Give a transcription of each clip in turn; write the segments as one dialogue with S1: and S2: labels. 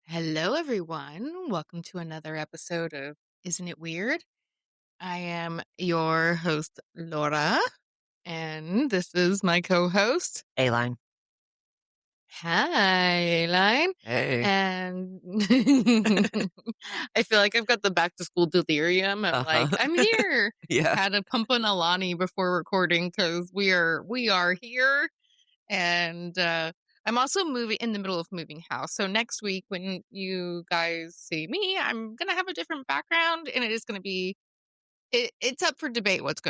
S1: Hello, everyone. Welcome to another episode of Isn't It Weird? I am your host, Laura, and this is my co-host,
S2: Aline.
S1: Hi, Aline.
S2: Hey.
S1: And I feel like I've got the back to school delirium. I'm like, I'm here.
S2: Yeah.
S1: Had to pump on Alani before recording because we are here. And I'm also in the middle of moving house. So next week when you guys see me, I'm going to have a different background and it is going to be, it's up for debate where it's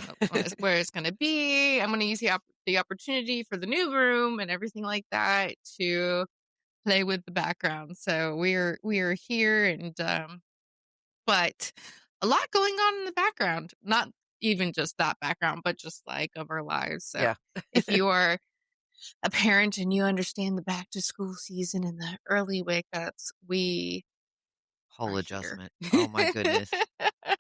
S1: going to be. I'm going to use the opportunity for the new room and everything like that to play with the background. So we are here and, but a lot going on in the background, not even just that background, but just like of our lives. So
S2: yeah.
S1: if you are a parent and you understand the back to school season and the early wake ups,
S2: Whole adjustment. Oh my goodness.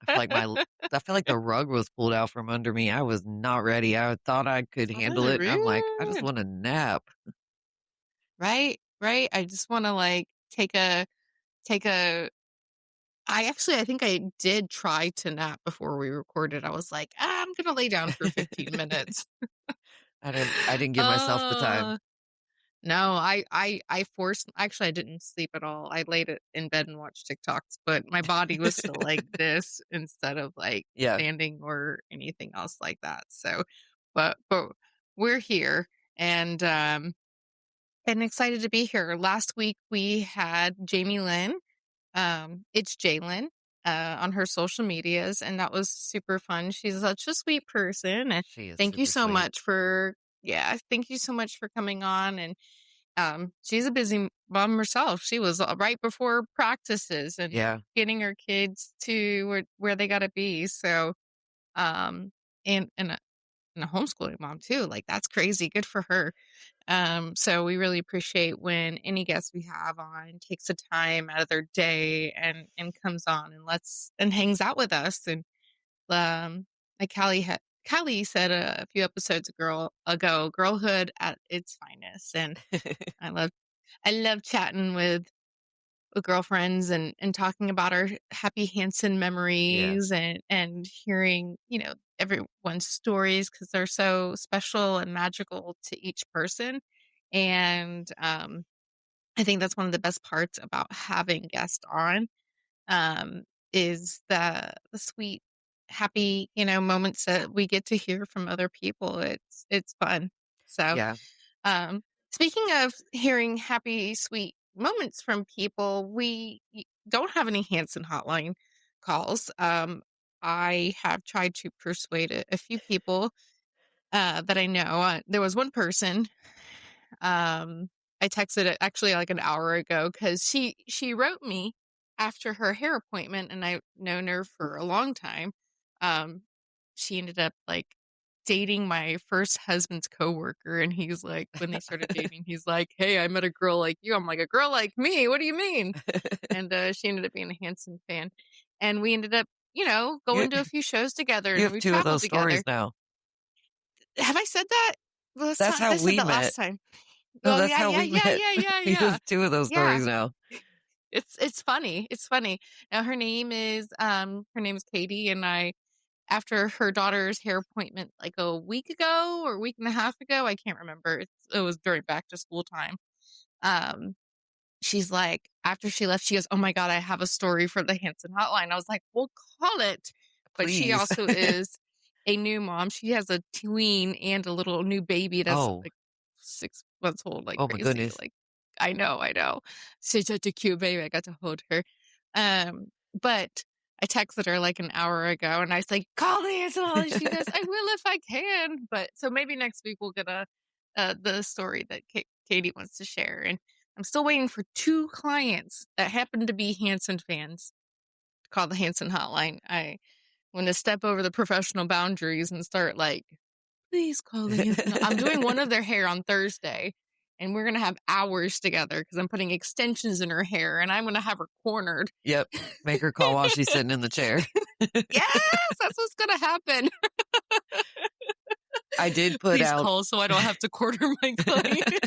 S2: I feel like the rug was pulled out from under me. I was not ready. I thought I could handle it. And I'm like, I just want a nap.
S1: Right. I just want to like take a I think I did try to nap before we recorded. I was like, I'm going to lay down for 15 minutes.
S2: I didn't give myself the time.
S1: No, I forced, actually I didn't sleep at all. I laid it in bed and watched TikToks, but my body was still like this instead of like standing or anything else like that. So, but we're here and excited to be here. Last week we had Jamie Lynn, it's Jalen, on her social medias, and that was super fun. She's such a sweet person, and thank you so much for coming on. And she's a busy mom herself. She was right before practices and getting her kids to where they got to be. So, and a homeschooling mom too. Like that's crazy. Good for her. So we really appreciate when any guest we have on takes the time out of their day and comes on and hangs out with us. And like Callie said a few episodes ago, girlhood at its finest. And I love chatting with girlfriends and talking about our happy Hanson memories and hearing, everyone's stories because they're so special and magical to each person. And I think that's one of the best parts about having guests on, is the sweet, happy, moments that we get to hear from other people. It's fun. So, speaking of hearing happy, sweet moments from people, we don't have any Hanson hotline calls. I have tried to persuade a few people that I know. There was one person I texted it actually like an hour ago because she wrote me after her hair appointment, and I've known her for a long time. She ended up like dating my first husband's coworker, and he's like, when they started dating, he's like, "Hey, I met a girl like you." I'm like, "A girl like me? What do you mean?" And she ended up being a Hanson fan, and we ended up, going to a few shows together.
S2: You
S1: and
S2: have two of those stories now.
S1: Have I said that?
S2: That's how we met
S1: last time.
S2: No, that's how we met.
S1: Yeah.
S2: You have two of those stories now.
S1: It's funny. It's funny. Now her name is Katie, and after her daughter's hair appointment like a week ago or a week and a half ago, I can't remember. It was during back to school time. She's like, after she left, she goes, "Oh my God, I have a story for the Hanson hotline." I was like, "Well, call it." But she also is a new mom. She has a tween and a little new baby that's like 6 months old. Like,
S2: oh
S1: crazy.
S2: My goodness.
S1: Like, I know. She's such a cute baby. I got to hold her. But I texted her like an hour ago, and I was like, "Call the Hanson hotline." She goes, "I will if I can." But so maybe next week we'll get the story that Katie wants to share. And I'm still waiting for 2 clients that happen to be Hanson fans to call the Hanson hotline. I want to step over the professional boundaries and start like, please call the Hanson. I'm doing one of their hair on Thursday, and we're going to have hours together because I'm putting extensions in her hair, and I'm going to have her cornered.
S2: Yep. Make her call while she's sitting in the chair.
S1: Yes, that's what's going to happen.
S2: I did put
S1: Please
S2: out...
S1: call so I don't have to corner my client.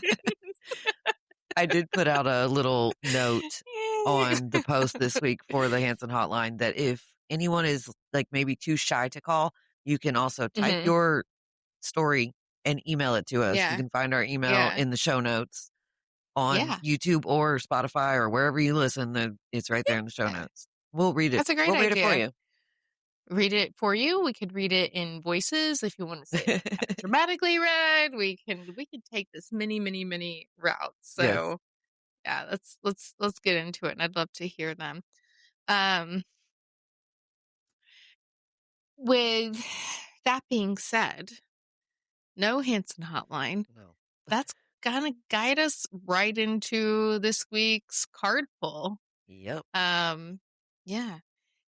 S2: I did put out a little note on the post this week for the Hanson hotline that if anyone is like maybe too shy to call, you can also type your story and email it to us.
S1: Yeah.
S2: You can find our email in the show notes on YouTube or Spotify or wherever you listen. It's right there in the show notes. We'll read it.
S1: That's a great
S2: idea. Read it for you.
S1: Read it for you. We could read it in voices if you want to say it dramatically read. We can take this many routes. So yeah, let's get into it, and I'd love to hear them. With that being said, no Hanson hotline.
S2: No.
S1: That's gonna guide us right into this week's card pull.
S2: Yep.
S1: Yeah.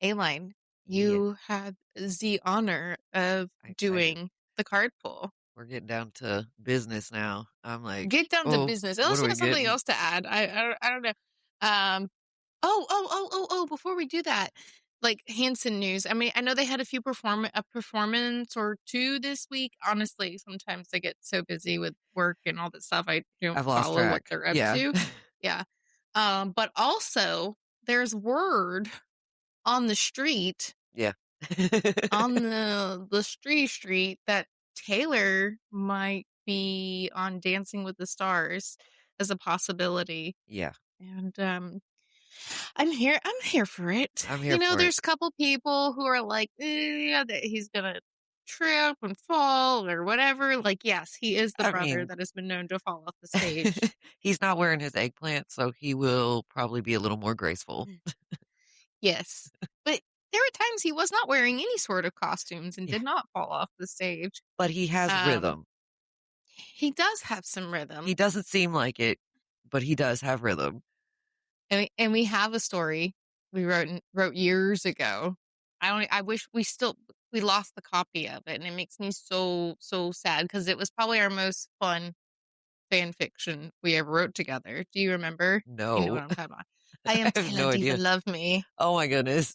S1: Aline, you had the honor of doing the card pull.
S2: We're getting down to business now. I'm like,
S1: get down to business. Unless you have something else to add. I don't know. Before we do that, like Hanson news. I mean, I know they had a performance or two this week. Honestly, sometimes I get so busy with work and all that stuff, I don't follow what they're up to. Yeah. But also there's word on the street.
S2: Yeah.
S1: on the street that Taylor might be on Dancing with the Stars as a possibility.
S2: Yeah.
S1: And I'm here for it.
S2: I'm here for it.
S1: There's a couple people who are like, that he's gonna trip and fall or whatever. Like, yes, he is the brother that has been known to fall off the stage.
S2: He's not wearing his eggplant, so he will probably be a little more graceful.
S1: Yes. But there were times he was not wearing any sort of costumes and did not fall off the stage.
S2: But he has rhythm.
S1: He does have some rhythm.
S2: He doesn't seem like it, but he does have rhythm.
S1: And we have a story we wrote years ago. I wish we lost the copy of it, and it makes me so sad because it was probably our most fun fan fiction we ever wrote together. Do you remember?
S2: No.
S1: You know what I'm talking about. I am Taylor Diva, love me.
S2: Oh my goodness.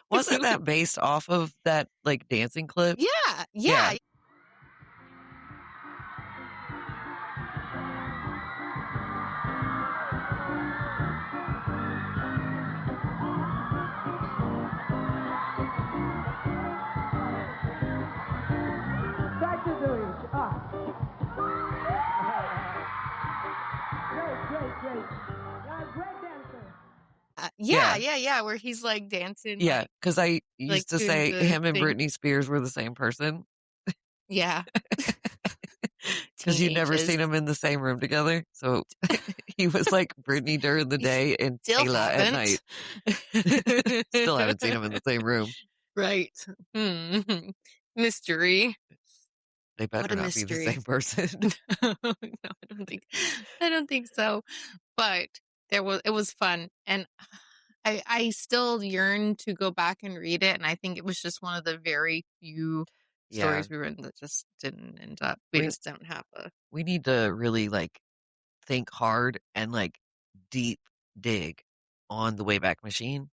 S2: Wasn't that based off of that like dancing clip?
S1: Yeah. Yeah, where he's like dancing.
S2: Yeah, because I used to say him and Britney Spears were the same person.
S1: Yeah.
S2: Because you'd never seen them in the same room together. So he was like Britney during the day and Taylor at night. Still haven't seen them in the same room.
S1: Right. Mystery.
S2: They better not be the same person.
S1: No, I don't think so. But it was fun. And I still yearn to go back and read it. And I think it was just one of the very few stories we read that just didn't end up. We just don't have
S2: we need to really like think hard and like deep dig on the Wayback Machine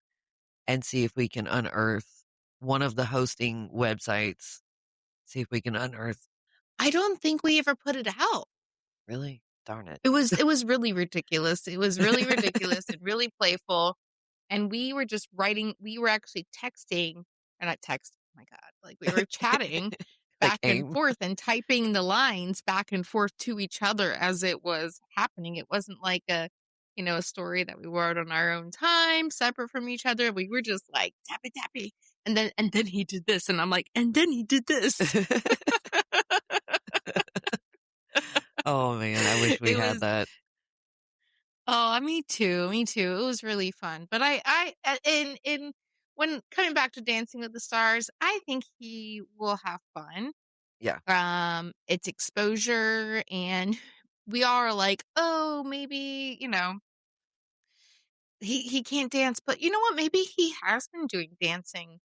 S2: and see if we can unearth one of the hosting websites. See if we can unearth.
S1: I don't think we ever put it out.
S2: Really? Darn it.
S1: It was really ridiculous. It was really ridiculous and really playful. And we were just writing, we were actually texting, or not text, oh my God, like we were chatting back and forth and typing the lines back and forth to each other as it was happening. It wasn't like a story that we wrote on our own time, separate from each other. We were just like tappy. And then he did this. And I'm like, and then he did this.
S2: Oh man, I wish we had that.
S1: Oh, me too. It was really fun. But when coming back to Dancing with the Stars, I think he will have fun.
S2: Yeah.
S1: It's exposure, and we are like, oh, maybe, he can't dance, but you know what? Maybe he has been doing dancing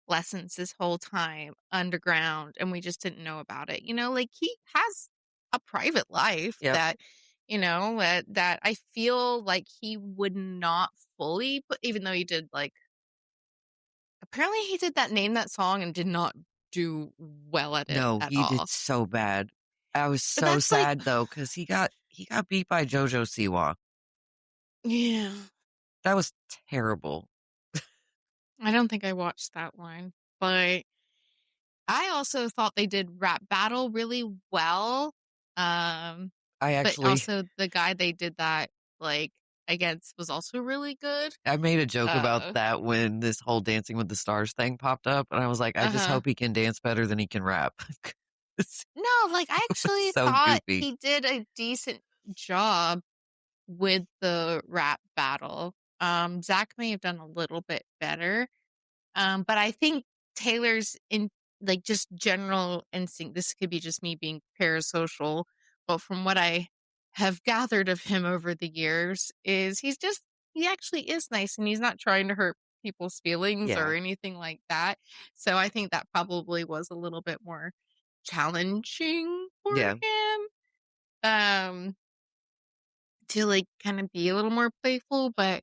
S1: lessons this whole time underground and we just didn't know about it. Like he has a private life
S2: Yep.
S1: that, that I feel like he would not fully, but even though he did like, apparently he did that name that song and did not do well at it
S2: No,
S1: at
S2: he did
S1: all.
S2: so bad. I was
S1: But
S2: so
S1: that's like,
S2: sad though, because he got beat by JoJo Siwa.
S1: yeah,
S2: That was terrible.
S1: I don't think I watched that one, but I also thought they did Rap Battle really well. Um,
S2: I
S1: but
S2: actually
S1: also the guy they did that like against was also really good.
S2: I made a joke about
S1: Uh,
S2: that when this whole Dancing with the Stars thing popped up, and I was like, I just
S1: uh-huh.
S2: hope he can dance better than he can rap.
S1: No, like I
S2: It was
S1: actually
S2: so
S1: thought
S2: goofy.
S1: he did a decent job with the rap battle. Zach may have done a little bit better. But I think Taylor's in like just general instinct. This could be just me being parasocial, but from what I have gathered of him over the years, is he actually is nice and he's not trying to hurt people's feelings or
S2: Yeah,
S1: anything like that. So I think that probably was a little bit more challenging for
S2: yeah.
S1: him. Um, to like kind of be a little more playful, but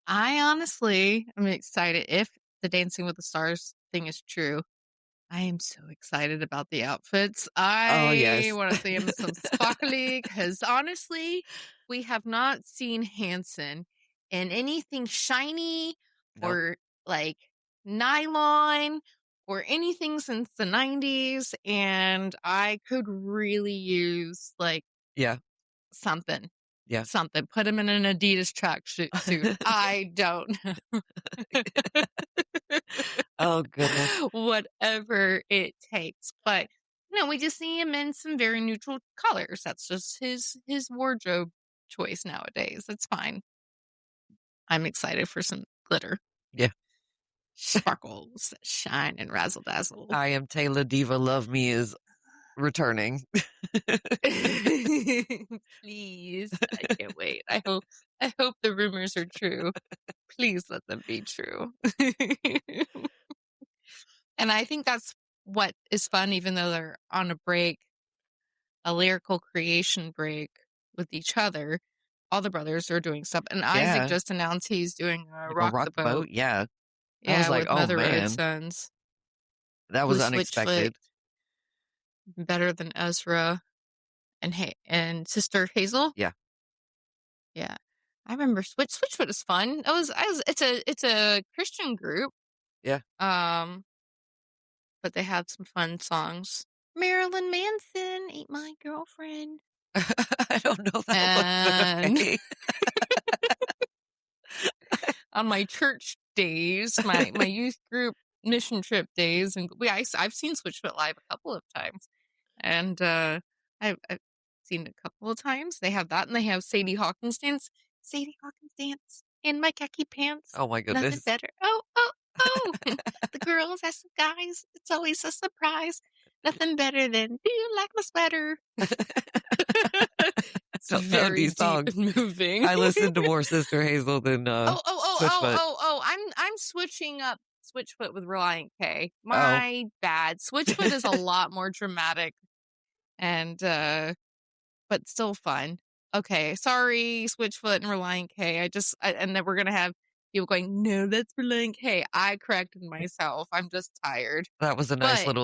S1: I honestly am excited if the Dancing with the Stars thing is true. I am so excited about the outfits.
S2: Oh,
S1: I
S2: yes.
S1: want to see him some sparkly because honestly, we have not seen Hanson in anything shiny
S2: Nope.
S1: or like nylon or anything since the 90s. And I could really use like
S2: Yeah,
S1: something.
S2: yeah.
S1: Something. Put him in an Adidas tracksuit suit. I don't know.
S2: Oh, goodness.
S1: Whatever it takes. But no, we just see him in some very neutral colors. That's just his wardrobe choice nowadays. It's fine. I'm excited for some glitter.
S2: Yeah.
S1: Sparkles that shine and razzle dazzle.
S2: I Am Taylor Diva Love Me is returning.
S1: Please. I can't wait. I hope the rumors are true. Please let them be true. And I think that's what is fun, even though they're on a break, a lyrical creation break with each other. All the brothers are doing stuff. And Isaac
S2: Yeah,
S1: just announced he's doing
S2: like a
S1: Rock
S2: rock
S1: the
S2: the boat.
S1: Boat.
S2: Yeah. I was
S1: Yeah,
S2: like,
S1: with
S2: oh,
S1: Mother Road
S2: man,
S1: Sons
S2: that was
S1: with Switchfoot,
S2: unexpected.
S1: Better Than Ezra, and Sister Hazel.
S2: Yeah,
S1: Yeah. I remember Switchfoot is fun. It's a Christian group.
S2: yeah.
S1: But they had some fun songs. Marilyn Manson ain't my girlfriend.
S2: I don't know that one, but
S1: And
S2: okay.
S1: on my church days, my youth group mission trip days, and I've seen Switchfoot live a couple of times, and I've seen it a couple of times. They have that, and they have Sadie Hawkins dance. Sadie Hawkins dance in my khaki pants.
S2: Oh, my
S1: Nothing
S2: goodness.
S1: better. Oh, oh, oh! The girls as the guys. It's always a surprise. Nothing better than do you like my sweater? It's
S2: Don't know
S1: very
S2: these
S1: deep
S2: songs.
S1: and moving.
S2: I listened to more Sister Hazel than Switchfoot.
S1: I'm switching up Switchfoot with Reliant K.
S2: Oh,
S1: My bad. Switchfoot is a lot more dramatic and but still fun. Okay, sorry, Switchfoot and Reliant K. And then we're gonna have people going, no, that's Reliant K. I corrected myself. I'm just tired.
S2: that was a nice
S1: But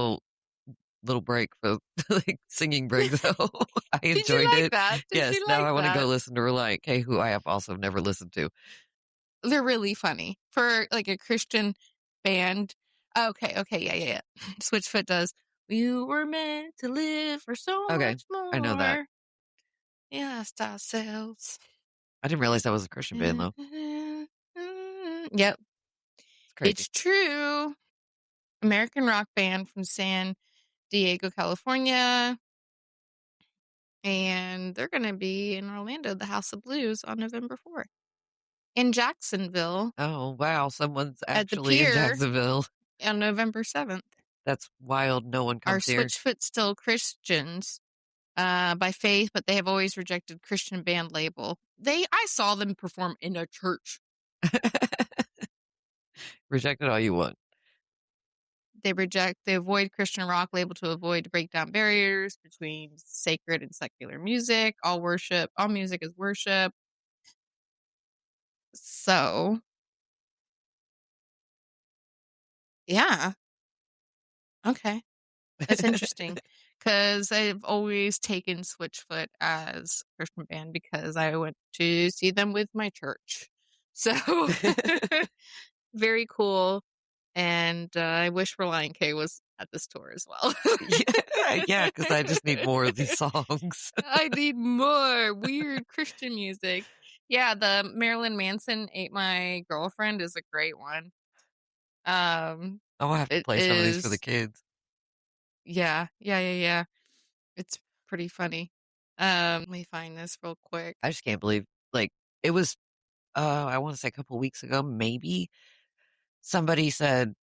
S2: little break for like singing break though. I
S1: did you
S2: enjoyed
S1: like
S2: it.
S1: that? Did
S2: Yes,
S1: you
S2: now
S1: like
S2: I want to go
S1: that?
S2: listen to Reliant K, who I have also never listened to.
S1: They're really funny for like a Christian band. Okay, yeah. Switchfoot does. We were meant to live for so
S2: Okay,
S1: much
S2: I know that.
S1: more. Yes, ourselves.
S2: I didn't realize that was a Christian band though.
S1: Yep,
S2: It's crazy.
S1: it's true. American rock band from San Diego, California. And they're going to be in Orlando, the House of Blues, on November 4th. In Jacksonville,
S2: Oh, wow, someone's
S1: at the
S2: actually in
S1: pier,
S2: Jacksonville.
S1: on November 7th.
S2: That's wild. No one
S1: Are
S2: comes here.
S1: Switchfoot still Christians? by faith, but they have always rejected Christian band label. I saw them perform in a church.
S2: Reject it all you want.
S1: They avoid Christian rock label to avoid to break down barriers between sacred and secular music. All music is worship. So, yeah. Okay. That's interesting. Because I've always taken Switchfoot as a Christian band because I went to see them with my church. So, very cool. And I wish Relient K was at this tour as well.
S2: Yeah, because I just need more of these songs.
S1: I need more weird Christian music. Yeah, the Marilyn Manson Ate My Girlfriend is a great one.
S2: I'm gonna have to play some of these for the kids.
S1: Yeah. It's pretty funny. Let me find this real quick.
S2: I just can't believe, like, it was, I want to say a couple weeks ago, maybe somebody said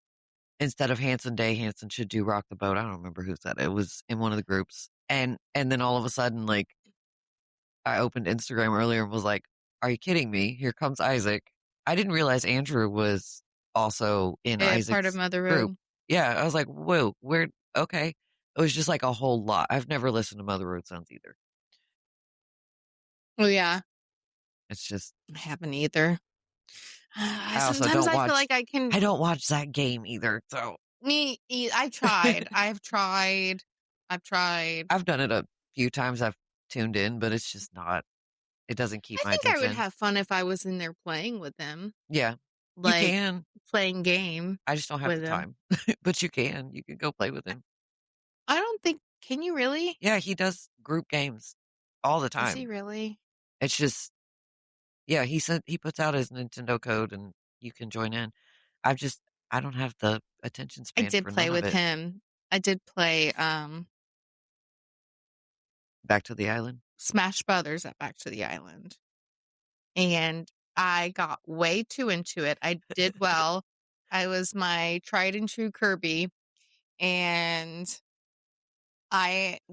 S2: instead of Hanson Day, Hanson should do Rock the Boat. I don't remember who said it. It was in one of the groups. And then all of a sudden, like, I opened Instagram earlier and was like, are you kidding me? Here comes Isaac. I didn't realize Andrew was also in
S1: Part of
S2: Isaac's
S1: Mother
S2: group.
S1: Road.
S2: Yeah, I was like, whoa, okay. It was just like a whole lot. I've never listened to Mother Road Sons either.
S1: Oh, yeah.
S2: It's just.
S1: I haven't either.
S2: Sometimes I feel like I can. I don't watch that game either. So.
S1: I tried. I've tried.
S2: I've done it a few times. I've tuned in, but it's just not. It doesn't keep my attention.
S1: I would have fun if I was in there playing with them.
S2: Yeah, like, you can.
S1: Playing game.
S2: I just don't have the time. But you can. You can go play with him.
S1: I don't think. Can you really?
S2: Yeah, he does group games all the time.
S1: Does he really?
S2: It's just. Yeah, he said he puts out his Nintendo code and you can join in. I don't have the attention span.
S1: I did play with him. I did play
S2: Back to the Island.
S1: Smash Brothers at Back to the Island. And I got way too into it. I did well. I was my tried and true Kirby. And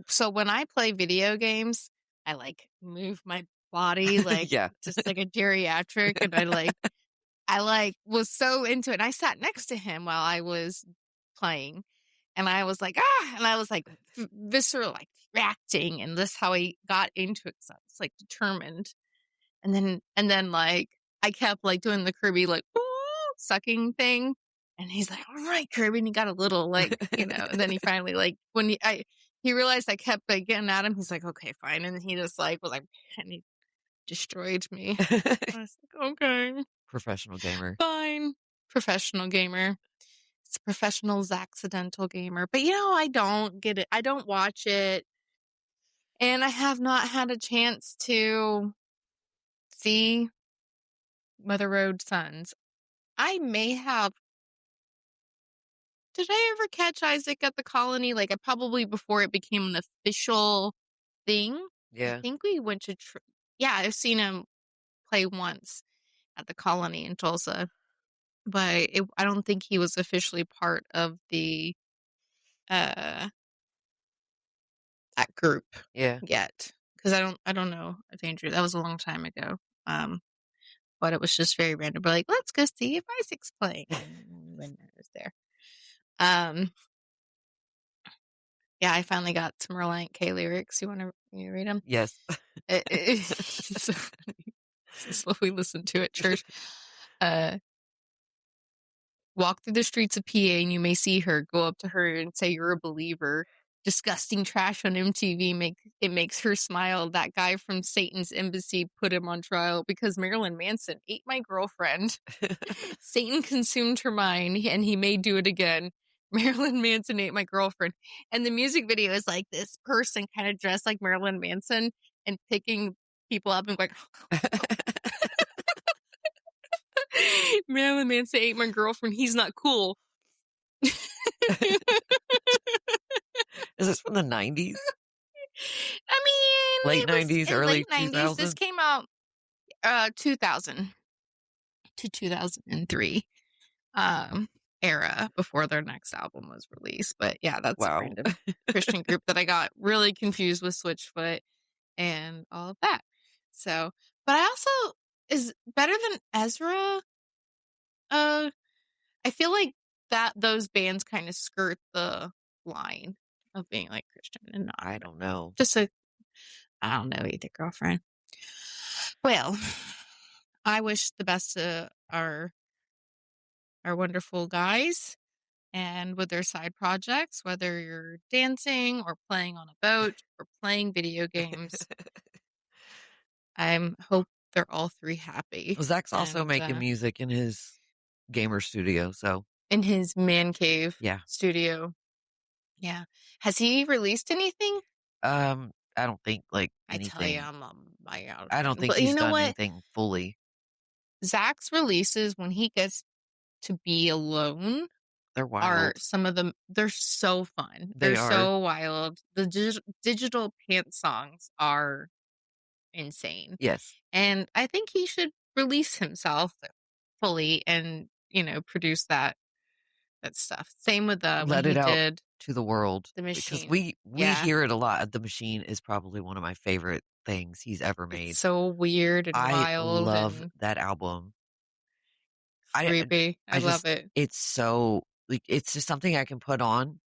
S1: so when I play video games, I like move my body like just like a geriatric, and I was so into it. And I sat next to him while I was playing, and I was like, and I was like visceral, like reacting, and this how I got into it. So I was like determined, and then like I kept like doing the Kirby like sucking thing, and he's like, all right, Kirby, and he got a little like, and then he finally like when he realized I kept like getting at him, he's like, okay, fine, and he just like was like, and he destroyed me. I was like, okay.
S2: Professional gamer.
S1: Fine. Professional gamer. It's a professional accidental gamer. But I don't get it. I don't watch it. And I have not had a chance to see Mother Road Sons. I may have. Did I ever catch Isaac at the Colony? Like, I probably before it became an official thing.
S2: Yeah.
S1: I think we went to. I've seen him play once at the Colony in Tulsa. But I don't think he was officially part of the that group yet, because I don't know if Andrew, that was a long time ago, but it was just very random. But like, let's go see if Isaac's playing when I was there. I finally got some Relient K lyrics. You want to read them?
S2: Yes.
S1: It's so funny. This is what we listen to at church. Walk through the streets of PA and you may see her. Go up to her and say you're a believer. Disgusting trash on MTV makes her smile. That guy from Satan's Embassy put him on trial because Marilyn Manson ate my girlfriend. Satan consumed her mind and he may do it again. Marilyn Manson ate my girlfriend. And the music video is like this person kind of dressed like Marilyn Manson and picking people up and going, Marilyn Manson ate my girlfriend. He's not cool.
S2: Is this from the 90s?
S1: I mean,
S2: late 90s, early 2000s?
S1: This came out 2000 to 2003. era before their next album was released. But yeah, that's a
S2: Wow.
S1: random Christian group that I got really confused with Switchfoot and all of that. So, but I also is better than Ezra. I feel like that those bands kind of skirt the line of being like Christian and not.
S2: I don't know.
S1: I don't know either, girlfriend. Well, I wish the best to our wonderful guys and with their side projects, whether you're dancing or playing on a boat or playing video games. I hope they're all three happy.
S2: Zach's also
S1: and
S2: making music in his gamer studio, so
S1: in his man cave
S2: yeah.
S1: studio. Yeah. Has he released anything?
S2: I don't think like anything.
S1: I tell you, I'm on my own.
S2: I don't think
S1: But
S2: he's
S1: you know
S2: done
S1: what?
S2: anything fully.
S1: Zach's releases when he gets to be alone
S2: They're wild.
S1: are some of them. They're so fun. They're so wild. The digital pants songs are insane.
S2: Yes.
S1: And I think he should release himself fully and, produce that stuff. Same with when he did
S2: to the world.
S1: The Machine.
S2: Because we hear it a lot. The Machine is probably one of my favorite things he's ever made.
S1: It's so weird and wild.
S2: I love that album.
S1: Creepy. I love it.
S2: It's so like it's just something I can put on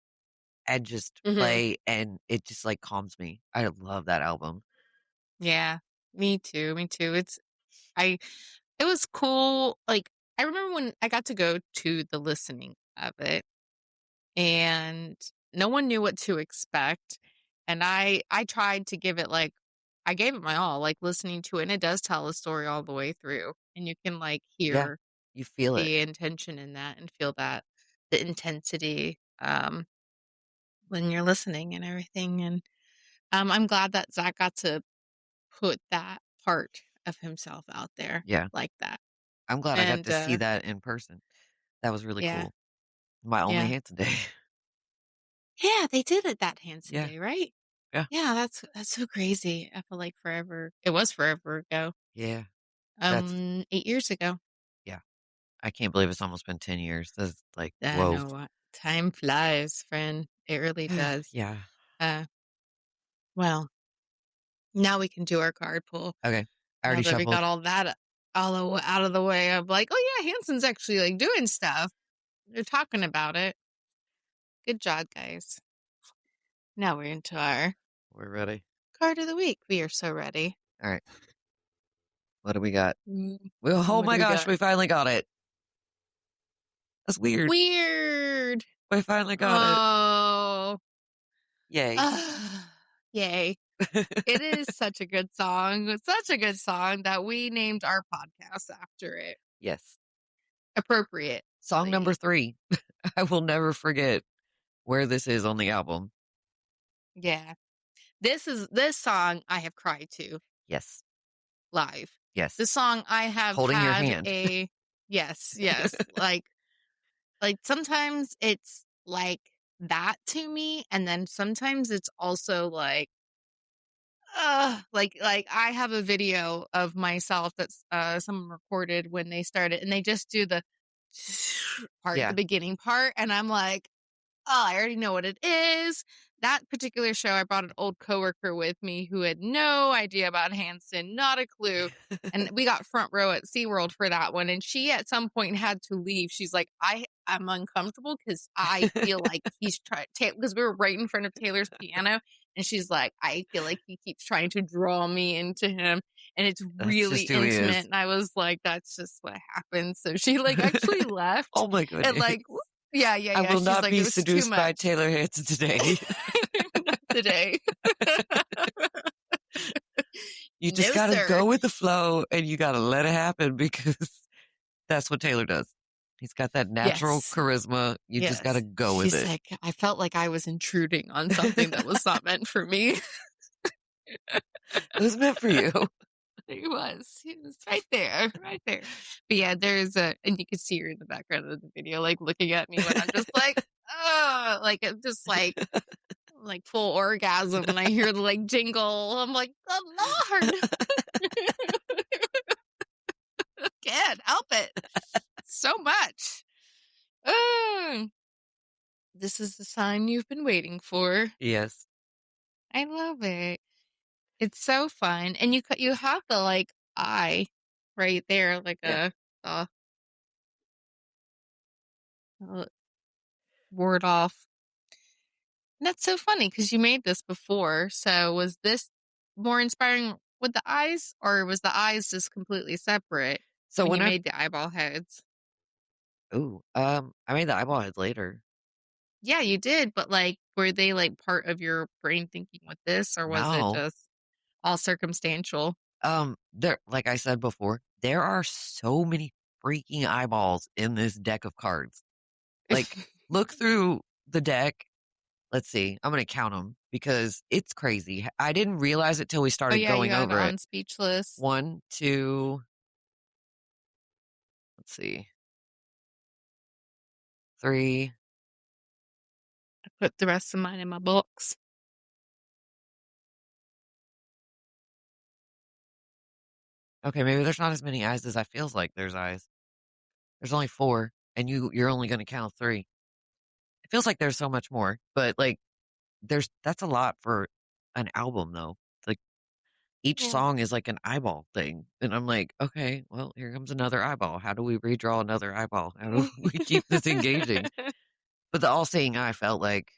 S2: and just play, and it just like calms me. I love that album.
S1: Yeah, me too. It was cool. Like I remember when I got to go to the listening of it, and no one knew what to expect, and I tried to give it I gave it my all, listening to it, and it does tell a story all the way through, and you can hear
S2: you feel
S1: the intention in that and feel that the intensity when you're listening and everything. And I'm glad that Zach got to put that part of himself out there like that.
S2: I'm glad I got to see that in person. That was really cool. My only Hanson day.
S1: Yeah, they did it that Hanson day, right?
S2: Yeah.
S1: Yeah, that's so crazy. I feel like forever. It was forever ago.
S2: Yeah.
S1: 8 years ago.
S2: Yeah. I can't believe it's almost been 10 years. That's like,
S1: I
S2: whoa.
S1: know. Time flies, friend. It really does.
S2: Yeah.
S1: Well, now we can do our card pull.
S2: Okay. I already shuffled.
S1: We got all that all out of the way. I'm like, oh yeah, Hanson's actually doing stuff. They're talking about it. Good job, guys. Now we're into
S2: We're ready.
S1: Card of the week. We are so ready.
S2: All right. What do we got? Well, oh my gosh, we finally got it. That's weird.
S1: Weird.
S2: We finally got it.
S1: Oh.
S2: Yay.
S1: Yay. It is such a good song. It's such a good song that we named our podcast after it.
S2: Yes.
S1: Appropriate.
S2: Song number 3. I will never forget where this is on the album.
S1: Yeah. This song I have cried to.
S2: Yes.
S1: Live.
S2: Yes.
S1: This song I have
S2: holding your hand.
S1: Yes. like sometimes it's like that to me, and then sometimes it's also like I have a video of myself that's someone recorded when they started, and they just do the part, the beginning part, and I'm like, oh, I already know what it is. That particular show, I brought an old coworker with me who had no idea about Hanson, not a clue. And we got front row at SeaWorld for that one. And she at some point had to leave. She's like, I'm uncomfortable because I feel like he's trying, because we were right in front of Taylor's piano. And she's like, I feel like he keeps trying to draw me into him. And it's really intimate. And I was like, that's just what happens. So she actually left.
S2: Oh my goodness.
S1: And yeah.
S2: I will not be seduced by Taylor Hanson today.
S1: Not today.
S2: You just gotta go with the flow, and you gotta let it happen, because that's what Taylor does. He's got that natural charisma. You just gotta go with it.
S1: She's like, I felt like I was intruding on something that was not meant for me.
S2: It was meant for you.
S1: He was right there. But yeah, there's and you can see her in the background of the video, looking at me when I'm just I'm just full orgasm, and I hear the jingle. I'm like, oh Lord, can't help it so much. This is the sign you've been waiting for.
S2: Yes.
S1: I love it. It's so fun. And you have the, like, eye right there, like
S2: Yeah.
S1: a ward off. And that's so funny because you made this before. So was this more inspiring with the eyes, or was the eyes just completely separate
S2: So
S1: when
S2: when
S1: you made the eyeball heads?
S2: I made the eyeball heads later.
S1: Yeah, you did, but, like, were they, like, part of your brain thinking with this, or was it
S2: No.
S1: just all circumstantial?
S2: There, like I said before, there are so many freaking eyeballs in this deck of cards. Like, look through the deck. Let's see. I'm gonna count them because it's crazy. I didn't realize it till we
S1: Oh,
S2: started
S1: yeah, you
S2: going
S1: had it
S2: over it.
S1: on Speechless.
S2: One, two, let's see, three.
S1: I put the rest of mine in my box.
S2: Okay, maybe there's not as many eyes as I feels like there's eyes. There's only four, and you're only gonna count three. It feels like there's so much more, but like that's a lot for an album though. Like each
S1: Well,
S2: song is like an eyeball thing. And I'm like, okay, well, here comes another eyeball. How do we redraw another eyeball? How do we keep this engaging? But the all seeing eye felt like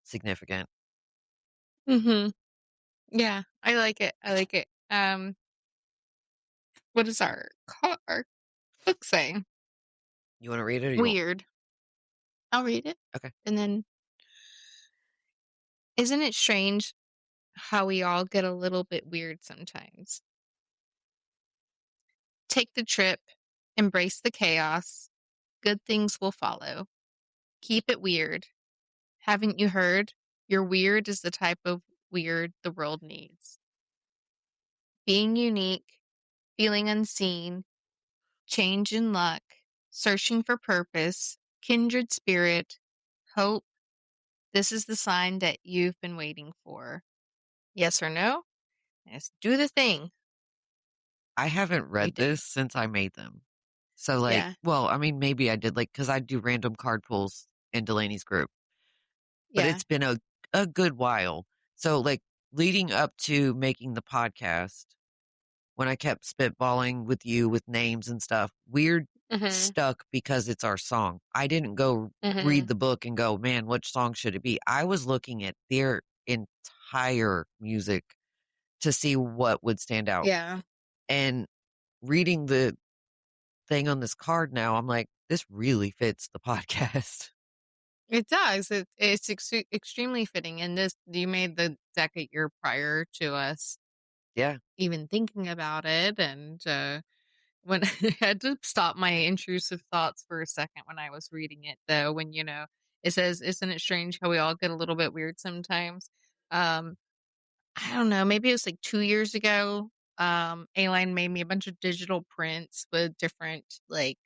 S2: significant.
S1: mhm. Yeah, I like it. I like it. What is our book saying?
S2: You want to read it or you want?
S1: Weird. I'll read it.
S2: Okay.
S1: And then, isn't it strange how we all get a little bit weird sometimes? Take the trip, embrace the chaos. Good things will follow. Keep it weird. Haven't you heard? Your weird is the type of weird the world needs. Being unique, feeling unseen, change in luck, searching for purpose, kindred spirit, hope. This is the sign that you've been waiting for. Yes or no? Yes, do the thing.
S2: I haven't
S1: You
S2: read
S1: did.
S2: this since I made them. So like,
S1: Yeah.
S2: well, I mean, maybe I did like, cause I do random card pulls in Delaney's group, but
S1: Yeah.
S2: it's been a good while. So like leading up to making the podcast, when I kept spitballing with you with names and stuff, weird
S1: Mhm.
S2: stuck because it's our song. I didn't go read
S1: Mhm.
S2: the book and go, man, which song should it be? I was looking at their entire music to see what would stand out.
S1: Yeah.
S2: And reading the thing on this card now, I'm like, this really fits the podcast.
S1: It does. It's extremely fitting. And this, you made the deck a year prior to us
S2: Yeah.
S1: even thinking about it. And when I had to stop my intrusive thoughts for a second when I was reading it, though, when, it says, isn't it strange how we all get a little bit weird sometimes? Um, I don't know, maybe it was like 2 years ago. Aline made me a bunch of digital prints with different, like,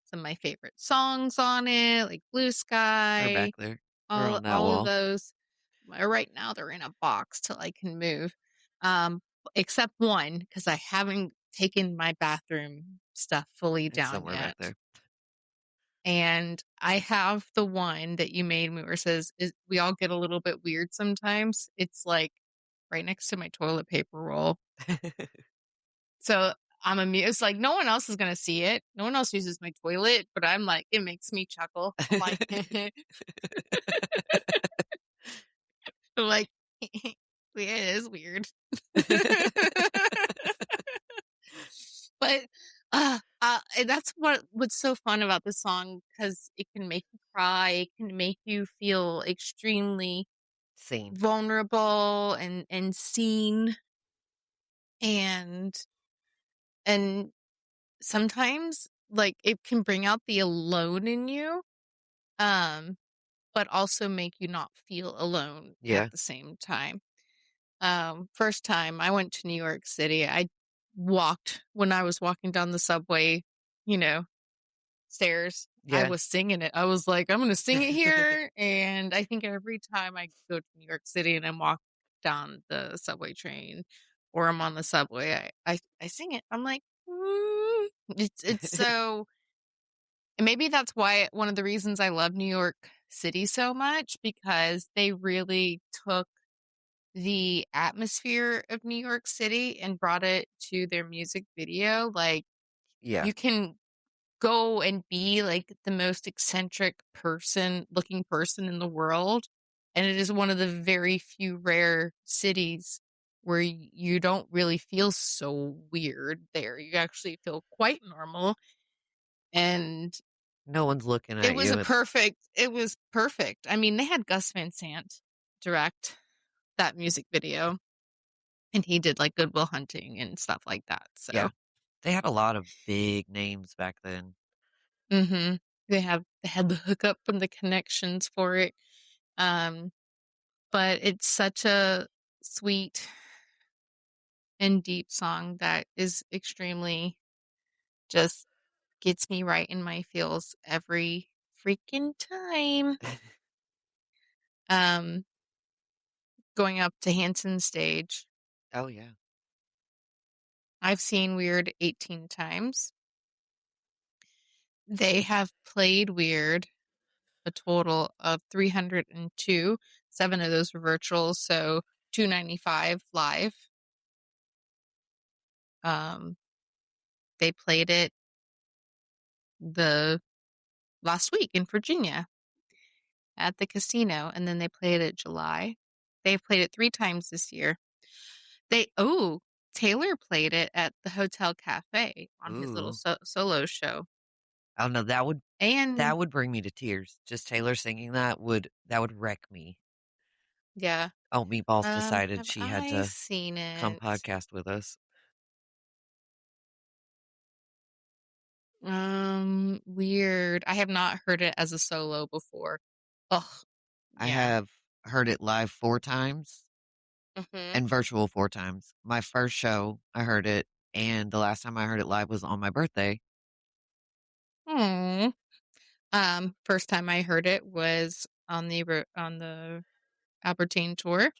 S1: some of my favorite songs on it, like Blue
S2: They're
S1: Sky,
S2: back there. They're
S1: all
S2: on that
S1: all of
S2: wall.
S1: those. Right now they're in a box till I can move. Um, except one, because I haven't taken my bathroom stuff fully
S2: It's
S1: down
S2: somewhere back
S1: yet.
S2: there.
S1: And I have the one that you made me where it says, we all get a little bit weird sometimes. It's like right next to my toilet paper roll. So I'm amused. Like, no one else is gonna see it. No one else uses my toilet, but I'm like, it makes me chuckle. I'm like, I'm like, yeah, it is weird. But and that's what's so fun about this song, because it can make you cry. It can make you feel extremely
S2: Scene.
S1: vulnerable and seen, and and sometimes, like, it can bring out the alone in you, um, but also make you not feel alone at
S2: Yeah.
S1: the same time. First time I went to New York City, when I was walking down the subway, you know, stairs, I
S2: Yeah.
S1: was singing it. I was like, I'm gonna sing it here. And I think every time I go to New York City and I'm walking down the subway train or I'm on the subway, I sing it. I'm like, it's so, and maybe that's why one of the reasons I love New York City so much because they really took the atmosphere of New York City and brought it to their music video. Like,
S2: Yeah.
S1: you can go and be like the most eccentric looking person in the world. And it is one of the very few rare cities where you don't really feel so weird there. You actually feel quite normal. And
S2: No one's looking
S1: it
S2: at
S1: was
S2: you.
S1: it was perfect. I mean, they had Gus Van Sant direct that music video, and he did like Good Will Hunting and stuff like that.
S2: Yeah.
S1: So,
S2: They had a lot of big names back then.
S1: mhm. They had the hookup from the connections for it. Um, but it's such a sweet and deep song that is extremely just gets me right in my feels every freaking time. Um, Going up to Hanson stage,
S2: Oh, yeah.
S1: I've seen Weird 18 times. They have played Weird a total of 302. 7 of those were virtual, so 295 live. Um, they played it the last week in Virginia at the casino, and then they played it July. They've played it 3 times this year. Taylor played it at the Hotel Cafe on his little
S2: Ooh.
S1: solo show.
S2: Oh, no, that
S1: And
S2: would bring me to tears. Just Taylor singing that would wreck me.
S1: yeah,
S2: Oh, Meatballs decided
S1: have
S2: she had
S1: I
S2: to
S1: seen
S2: come
S1: it?
S2: podcast with us.
S1: Weird. I have not heard it as a solo before. Ugh,
S2: I
S1: yeah.
S2: have heard it live 4 times
S1: Mm-hmm.
S2: and virtual 4 times. My first show, I heard it, and the last time I heard it live was on my birthday.
S1: Hmm. First time I heard it was on the Albertine tour,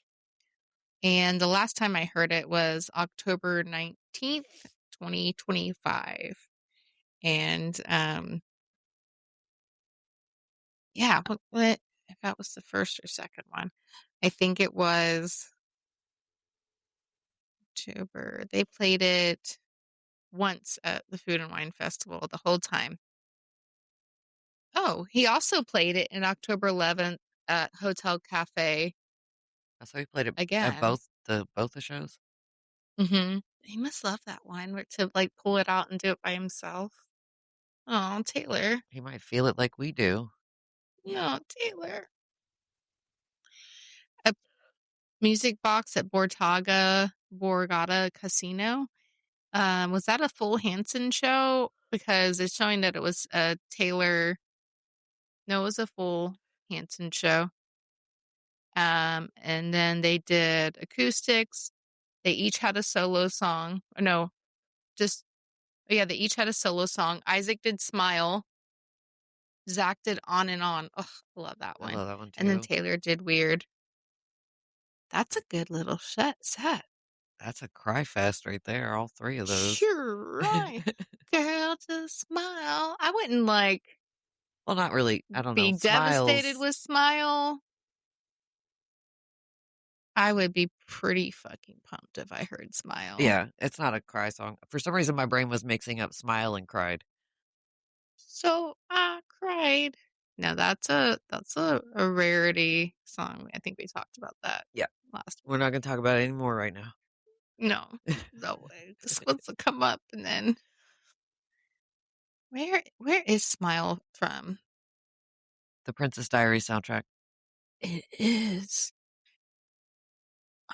S1: and the last time I heard it was October 19th, 2025. And yeah, what if that was the first or second one? I think it was October. They played it once at the Food and Wine Festival the whole time. Oh, he also played it in October 11th at Hotel Cafe
S2: So we played it at
S1: again.
S2: both the shows.
S1: Mm-hmm. He must love that wine to like pull it out and do it by himself. Oh, Taylor.
S2: He might feel it like we do.
S1: No, Taylor. A music box at Borgata Casino. Was that a full Hanson show? Because it's showing that it was a Taylor. No, it was a full Hanson show. And then they did acoustics. They each had a solo song. No, just yeah, they each had a solo song. Isaac did Smile. Zach did On and On. Oh, I love that
S2: I
S1: one.
S2: love that one
S1: And then
S2: too.
S1: Taylor did Weird. That's a good little set.
S2: That's a cry fest right there, all 3 of those.
S1: Sure, right. Girl, just smile. I wouldn't like
S2: Well, not really. I don't know.
S1: be devastated
S2: Smiles.
S1: with Smile. I would be pretty fucking pumped if I heard Smile.
S2: Yeah, it's not a cry song. For some reason, my brain was mixing up Smile and Cried.
S1: So I cried. No, that's a rarity song. I think we talked about that
S2: Yeah.
S1: last
S2: We're
S1: week.
S2: not going to talk about it anymore right now.
S1: No, no way. This one's to come up, and then where is Smile from?
S2: The Princess Diaries soundtrack.
S1: It is.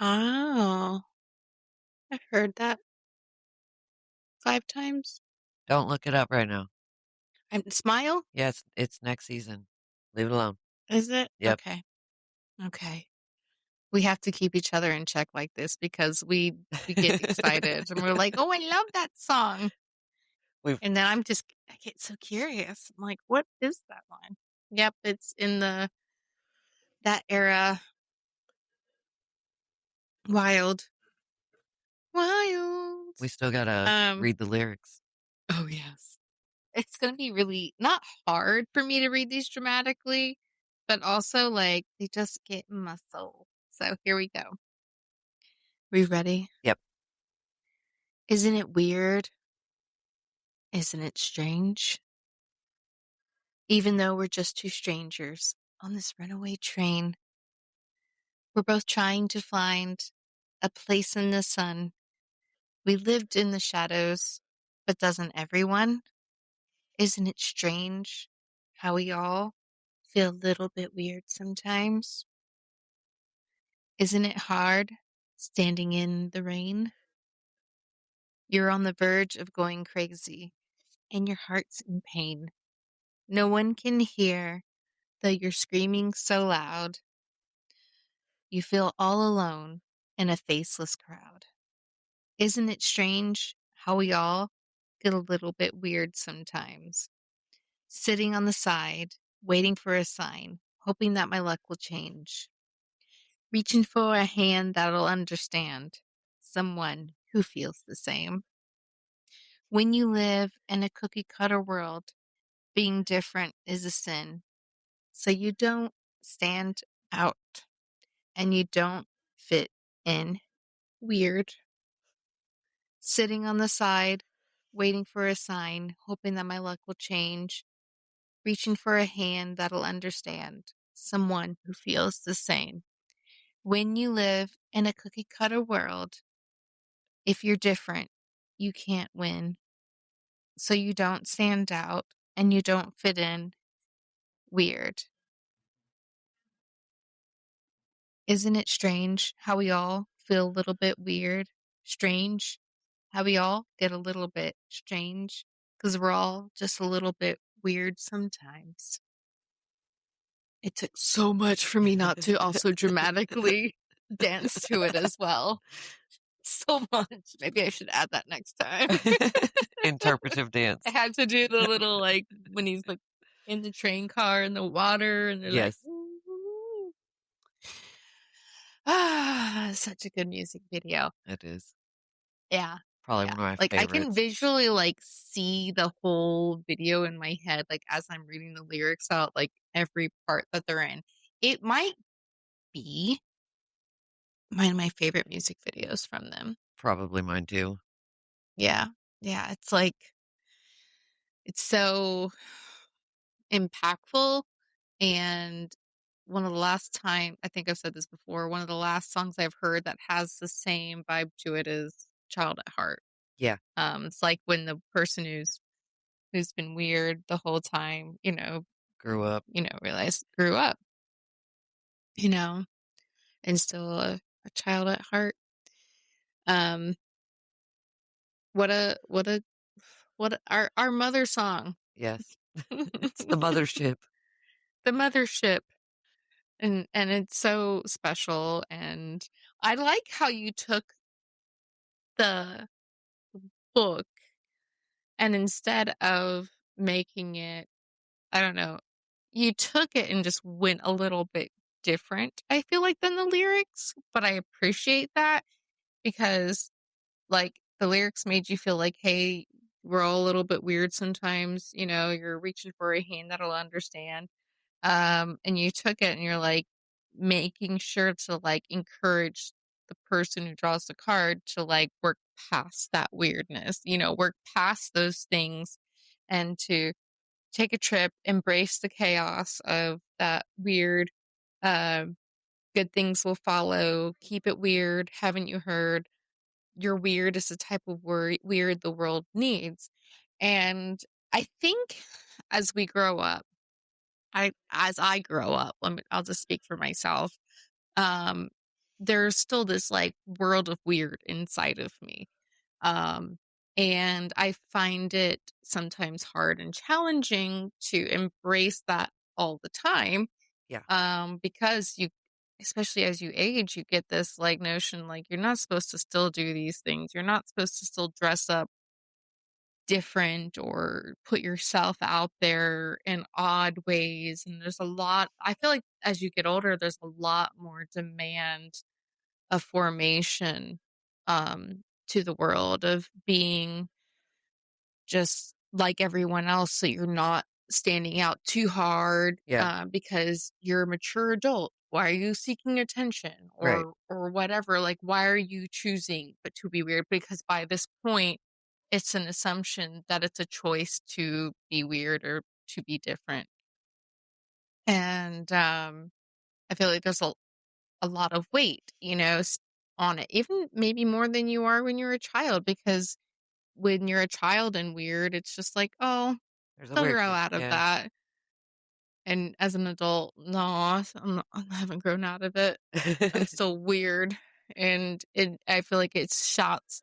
S1: Oh, I've heard that 5 times.
S2: Don't look it up right now.
S1: I'm Smile.
S2: Yeah, it's next season. Leave it alone.
S1: Is it
S2: Yep.
S1: okay? Okay. We have to keep each other in check like this because we get excited and we're like, oh, I love that song.
S2: We've
S1: And then I get so curious. I'm like, what is that line? Yep, it's in that era. Wild. Wild.
S2: we still gotta read the lyrics.
S1: Oh yes. It's gonna be really not hard for me to read these dramatically, But also, like, they just get in my soul. So here we go. We ready?
S2: Yep.
S1: Isn't it weird? Isn't it strange? Even though we're just two strangers on this runaway train, we're both trying to find a place in the sun. We lived in the shadows, but doesn't everyone? Isn't it strange how we all feel a little bit weird sometimes? Isn't it hard standing in the rain? You're on the verge of going crazy, and your heart's in pain. No one can hear, though you're screaming so loud. You feel all alone in a faceless crowd. Isn't it strange how we all get a little bit weird sometimes? Sitting on the side, waiting for a sign, hoping that my luck will change. Reaching for a hand that'll understand someone who feels the same. When you live in a cookie cutter world, being different is a sin. So you don't stand out and you don't fit in. Weird. Sitting on the side, waiting for a sign, hoping that my luck will change. Reaching for a hand that'll understand someone who feels the same. When you live in a cookie cutter world, if you're different, you can't win. So you don't stand out and you don't fit in. Weird. Isn't it strange how we all feel a little bit weird? Strange how we all get a little bit strange because we're all just a little bit weird sometimes. It took so much for me not to also dramatically dance to it as well. So much. Maybe I should add that next time.
S2: Interpretive dance.
S1: I had to do the little, like, when he's like in the train car in the water and they're like, "Ooh." Such a good music video.
S2: It is.
S1: Yeah.
S2: Probably
S1: Yeah.
S2: one of my
S1: Like, I can
S2: favorites.
S1: visually, like, see the whole video in my head, like, as I'm reading the lyrics out, like, every part that they're in. It might be one of my favorite music videos from them.
S2: Probably mine too.
S1: Yeah. Yeah. It's like, it's so impactful. And one of the last time, I think I've said this before, one of the last songs I've heard that has the same vibe to it is Child at Heart.
S2: Yeah.
S1: It's like when the person who's been weird the whole time,
S2: grew up,
S1: grew up, and still a child at heart. What our mother song.
S2: Yes. It's the mothership.
S1: The mothership. And it's so special. And I like how you took the book and instead of making it, I don't know, you took it and just went a little bit different, I feel like, than the lyrics. But I appreciate that because, like, the lyrics made you feel like, hey, we're all a little bit weird sometimes. You're reaching for a hand that'll understand. And you took it and you're like making sure to like encourage the person who draws the card to like work past that weirdness, work past those things and to take a trip, embrace the chaos of that weird, uh, good things will follow, keep it weird. Haven't you heard? You're weird is the type of weird the world needs. And I think as we grow up, as I grow up, I'll just speak for myself. Um, there's still this like world of weird inside of me. Um, and I find it sometimes hard and challenging to embrace that all the time.
S2: Yeah.
S1: Because especially as you age, you get this like notion like you're not supposed to still do these things. You're not supposed to still dress up different or put yourself out there in odd ways. And I feel like as you get older, there's a lot more demand of formation to the world of being just like everyone else. So you're not standing out too hard
S2: Yeah.
S1: because you're a mature adult. Why are you seeking attention
S2: Right.
S1: or whatever? Like, why are you choosing but to be weird? Because by this point, it's an assumption that it's a choice to be weird or to be different. And I feel like there's a lot of weight, on it, even maybe more than you are when you're a child, because when you're a child and weird, it's just like, oh,
S2: There's a
S1: they'll
S2: weird
S1: grow
S2: kid.
S1: out of
S2: Yeah.
S1: that. And as an adult, no, I haven't grown out of it. I'm still weird. And I feel like it's shots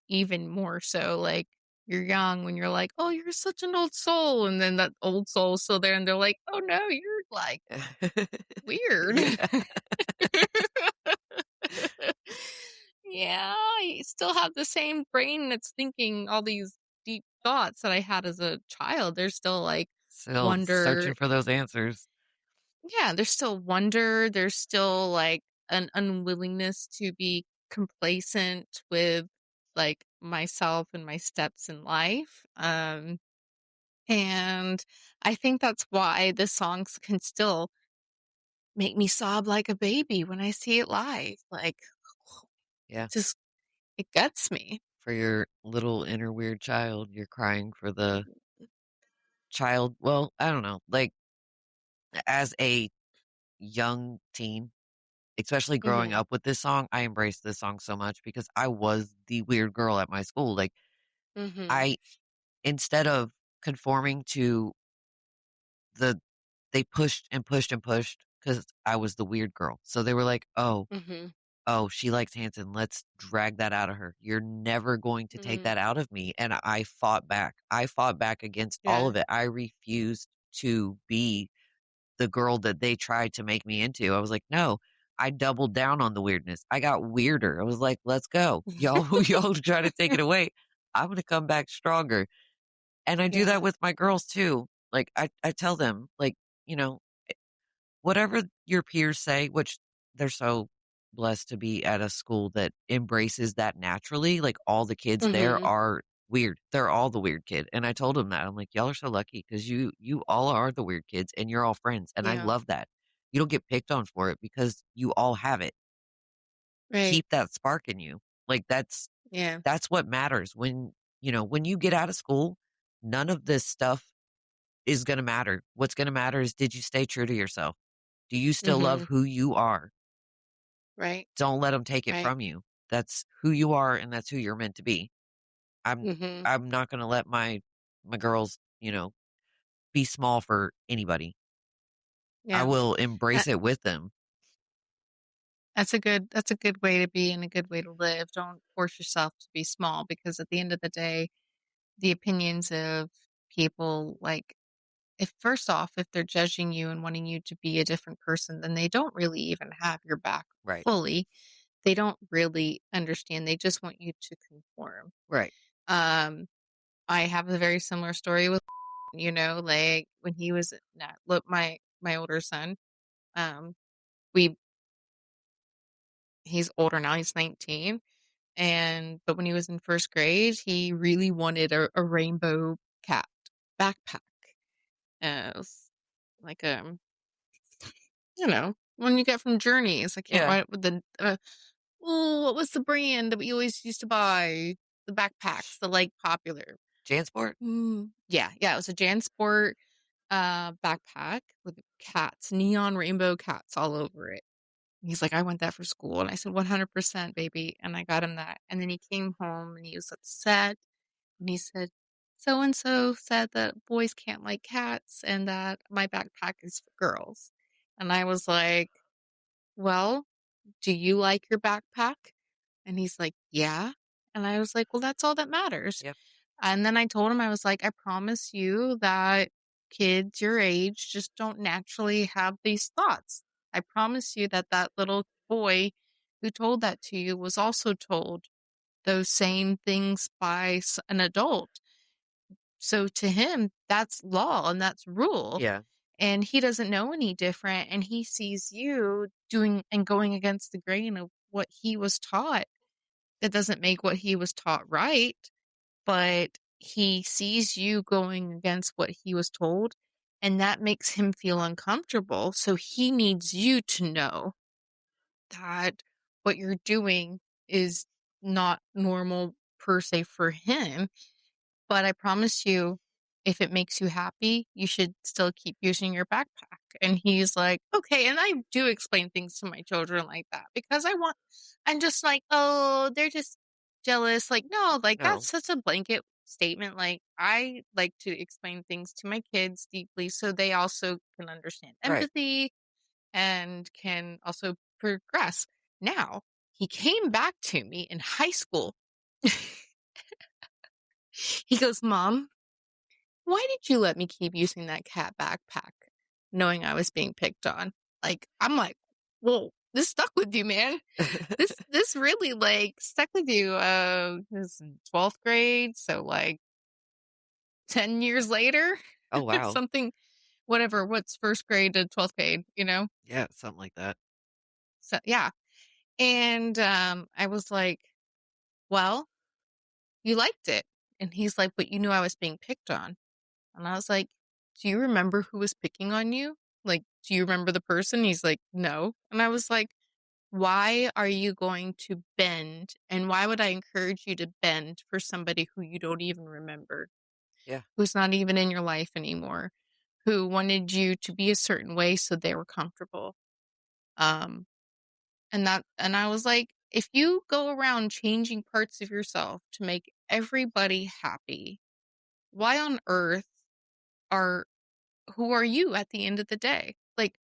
S1: even more so. Like, you're young when you're like, oh, you're such an old soul. And then that old soul's still there and they're like, oh no, you're like weird.
S2: Yeah.
S1: Yeah, I still have the same brain that's thinking all these deep thoughts that I had as a child. There's still like
S2: Still
S1: wonder.
S2: searching for those answers.
S1: Yeah, there's still wonder. There's still like an unwillingness to be complacent with like myself and my steps in life. And I think that's why the songs can still make me sob like a baby when I see it live. Like,
S2: Yeah.
S1: just it guts me.
S2: For your little inner weird child, you're crying for the child. Well, I don't know. Like, as a young teen, especially growing
S1: Mhm.
S2: up with this song, I embraced this song so much because I was the weird girl at my school. Like,
S1: Mhm.
S2: I, instead of conforming to the, they pushed and pushed and pushed because I was the weird girl. So they were like,
S1: Mhm.
S2: oh, she likes Hanson. Let's drag that out of her. You're never going to take
S1: Mhm.
S2: that out of me. And I fought back. I fought back against all
S1: Yeah.
S2: of it. I refused to be the girl that they tried to make me into. I was like, no, I doubled down on the weirdness. I got weirder. I was like, let's go. Y'all try to take it away. I'm going to come back stronger. And I do that
S1: Yeah.
S2: with my girls too. Like I tell them, like, you know, whatever your peers say, which they're so blessed to be at a school that embraces that naturally. Like, all the kids there
S1: Mhm.
S2: are weird. They're all the weird kid. And I told them that. I'm like, y'all are so lucky because you all are the weird kids and you're all friends. And I
S1: Yeah.
S2: love that. You don't get picked on for it because you all have it.
S1: Right.
S2: Keep that spark in you. Like,
S1: Yeah.
S2: that's what matters when, when you get out of school, none of this stuff is going to matter. What's going to matter is, did you stay true to yourself? Do you still love
S1: Mhm.
S2: who you are?
S1: Right.
S2: Don't let them take it
S1: Right.
S2: from you. That's who you are and that's who you're meant to be. I'm
S1: Mhm.
S2: I'm not going to let my girls, be small for anybody. I
S1: Yeah.
S2: will
S1: Uh,
S2: embrace it with them.
S1: that's a good way to be and a good way to live. Don't force yourself to be small, because at the end of the day, the opinions of people, like, if first off, if they're judging you and wanting you to be a different person, then they don't really even have your back
S2: Right.
S1: fully. They don't really understand. They just want you to conform.
S2: Right.
S1: Um, I have a very similar story with, like when he was look, my older son, um, we he's older now, he's 19. But when he was in first grade, he really wanted a rainbow cat backpack. It was like, one you get from Journeys. I can't
S2: Yeah.
S1: write with the oh, what was the brand that we always used to buy? The backpacks, the like popular.
S2: Jansport?
S1: Yeah, yeah, it was a JanSport backpack with cats, neon rainbow cats all over it. He's like, I want that for school. And I said, 100%, baby. And I got him that. And then he came home and he was upset. And he said, so and so said that boys can't like cats and that my backpack is for girls. And I was like, well, do you like your backpack? And he's like, yeah. And I was like, well, that's all that matters.
S2: Yep.
S1: And then I told him, I was like, I promise you that kids your age just don't naturally have these thoughts. I promise you that that little boy who told that to you was also told those same things by an adult. So to him, that's law and that's rule.
S2: Yeah.
S1: And he doesn't know any different. And he sees you doing and going against the grain of what he was taught. That doesn't make what he was taught right, but he sees you going against what he was told, and that makes him feel uncomfortable. So he needs you to know that what you're doing is not normal per se for him. But I promise you, if it makes you happy, you should still keep using your backpack. And he's like, okay. And I do explain things to my children like that because I'm just like, oh, they're just jealous. Like, no, like
S2: No.
S1: that's such a blanket statement. Like, I like to explain things to my kids deeply so they also can understand
S2: Right.
S1: empathy and can also progress. Now, he came back to me in high school. He goes, Mom, why did you let me keep using that cat backpack knowing I was being picked on? Like, I'm like, whoa, this stuck with you, man. This really like stuck with you. This is 12th grade, so like 10 years later
S2: Oh,
S1: or
S2: wow.
S1: something, whatever, what's first grade to 12th grade, you know?
S2: Yeah, something like that.
S1: So yeah. And I was like, well, you liked it. And he's like, but you knew I was being picked on. And I was like, do you remember who was picking on you? Like, do you remember the person? He's like, no. And I was like, why are you going to bend? And why would I encourage you to bend for somebody who you don't even remember,
S2: Yeah.
S1: who's not even in your life anymore, who wanted you to be a certain way so they were comfortable? Um, and I was like, if you go around changing parts of yourself to make everybody happy, why on earth are who are you at the end of the day? Like,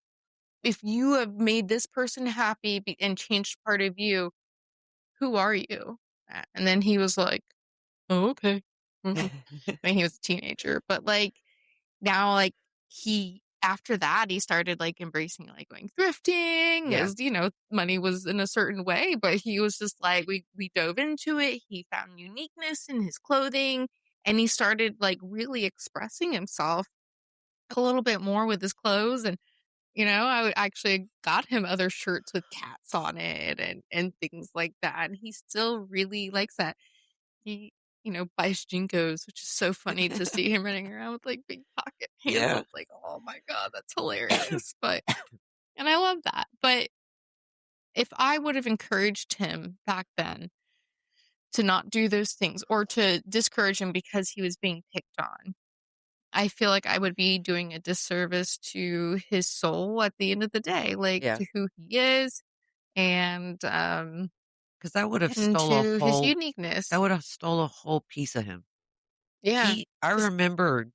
S1: if you have made this person happy and changed part of you, who are you? And then he was like, oh, okay. I mean, he was a teenager, but like now, like after that, he started like embracing like going thrifting
S2: Yeah.
S1: as, you know, money was in a certain way, but he was just like, we dove into it. He found uniqueness in his clothing and he started like really expressing himself a little bit more with his clothes. And you know, I actually got him other shirts with cats on it and things like that. And he still really likes that. He, you know, buys Jinkos, which is so funny to see him running around with like big pocket hands. I
S2: Yeah.
S1: was like, oh my God, that's hilarious. But, and I love that. But if I would have encouraged him back then to not do those things or to discourage him because he was being picked on, I feel like I would be doing a disservice to his soul at the end of the day, like
S2: Yeah.
S1: to who he is and
S2: Because that would have
S1: and
S2: stole
S1: to his uniqueness.
S2: a whole piece of him.
S1: Yeah.
S2: I
S1: 'Cause
S2: remember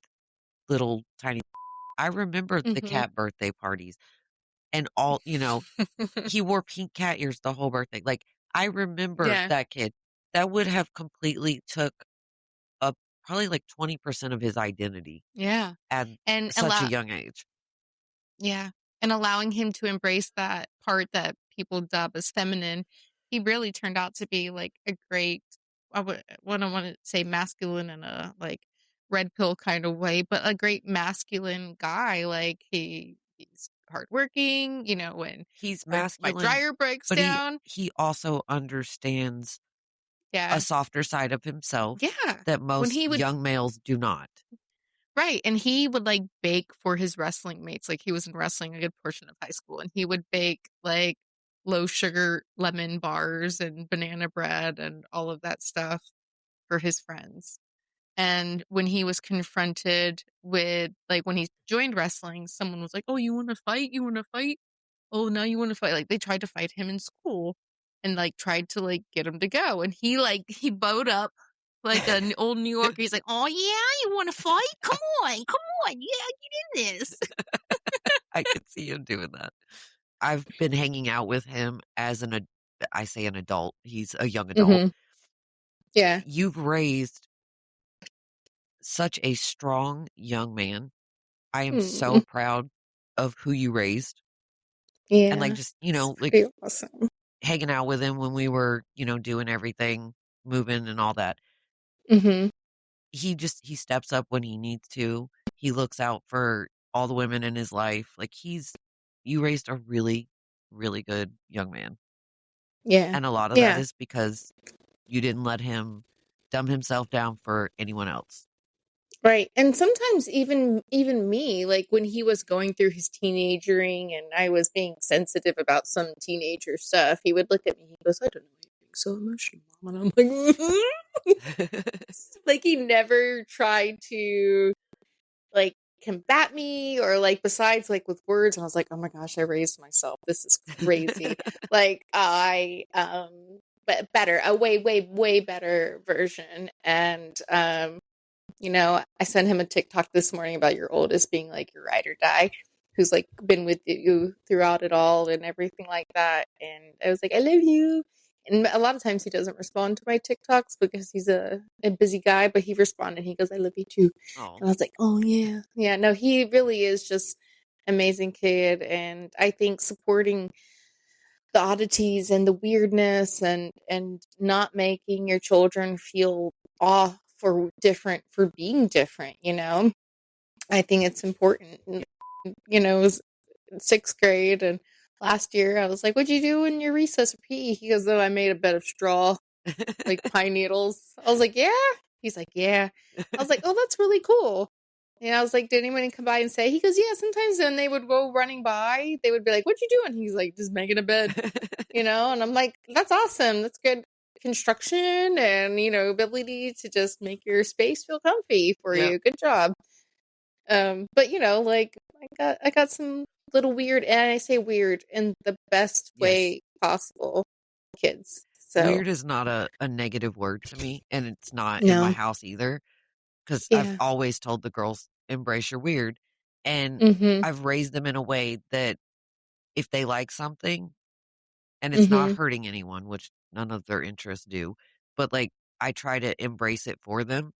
S2: little tiny, I remember the
S1: mhm.
S2: cat birthday parties and all, he wore pink cat ears the whole birthday. Like, I remember
S1: Yeah.
S2: that kid. That would have completely took up probably like 20% of his identity
S1: Yeah.
S2: at
S1: And
S2: such a young age.
S1: yeah. And allowing him to embrace that part that people dub as feminine, he really turned out to be like a great, I would, what I want to say masculine in a like red pill kind of way, but a great masculine guy. Like he's hardworking, you know, when
S2: He's
S1: my
S2: masculine,
S1: dryer breaks
S2: but he
S1: down.
S2: he also understands a
S1: Yeah.
S2: softer side of himself
S1: Yeah.
S2: that
S1: When
S2: most
S1: he would
S2: young males do not.
S1: right, and he would, like, bake for his wrestling mates, like, he was in wrestling a good portion of high school, and he would bake, like, low sugar lemon bars and banana bread and all of that stuff for his friends, and when he was confronted with like, when he joined wrestling, someone was like, "Oh, you wanna fight? You wanna fight? Oh, now you wanna fight?" Like, they tried to fight him in school and, like, tried to, like, get him to go, and he bowed up like an old New Yorker. He's like, "Oh, yeah? You wanna fight? Come on, yeah, get in this."
S2: I could see him doing that. I've been hanging out with him as I say an adult, he's a young adult.
S1: Mhm. Yeah.
S2: You've raised such a strong young man. I am so
S1: Mm.
S2: proud of who you raised. And like
S1: Yeah.
S2: just,
S1: It's
S2: like
S1: pretty awesome.
S2: hanging out with him when we were, doing everything, moving and all that.
S1: Mhm.
S2: He steps up when he needs to. He looks out for all the women in his life. Like you raised a really, really good young man.
S1: Yeah.
S2: And a lot of that
S1: Yeah.
S2: is because you didn't let him dumb himself down for anyone else.
S1: Right. And sometimes even me, like when he was going through his teenagering and I was being sensitive about some teenager stuff, he would look at me, he goes, I don't know anything so emotional, Mom. And I'm like, like he never tried to like combat me or like besides like with words. And I was like, oh my gosh, I raised myself. This is crazy. Like but better, a way better version. And you know, I sent him a TikTok this morning about your oldest being like your ride or die, who's like been with you throughout it all and everything like that. And I was like, I love you. And a lot of times he doesn't respond to my TikToks because he's a busy guy, but he responded. He goes, I love you too.
S2: Oh.
S1: And I was like, oh, yeah. Yeah, no, he really is just amazing kid. And I think supporting the oddities and the weirdness and not making your children feel off or different for being different, you know, I think it's important. You know, it was 6th grade and last year I was like, what'd you do in your recess or PE? He goes, oh, I made a bed of straw, like pine needles. I was like, yeah. He's like, yeah. I was like, oh, that's really cool. And I was like, did anyone come by and say? He goes, yeah, sometimes when they would go running by, they would be like, what you doing? He's like, just making a bed, you know? And I'm like, that's awesome. That's good construction and, you know, ability to just make your space feel comfy for you. Good job. But you know, like I got some little weird, and I say weird in the best way possible, kids. So
S2: weird is not a negative word to me, and it's not in my
S1: no.
S2: house either. Because I've
S1: Yeah.
S2: always told the girls, embrace your weird. And
S1: Mm-hmm.
S2: I've raised them in a way that if they like something and it's not
S1: Mm-hmm.
S2: hurting anyone, which none of their interests do, but like I try to embrace it for them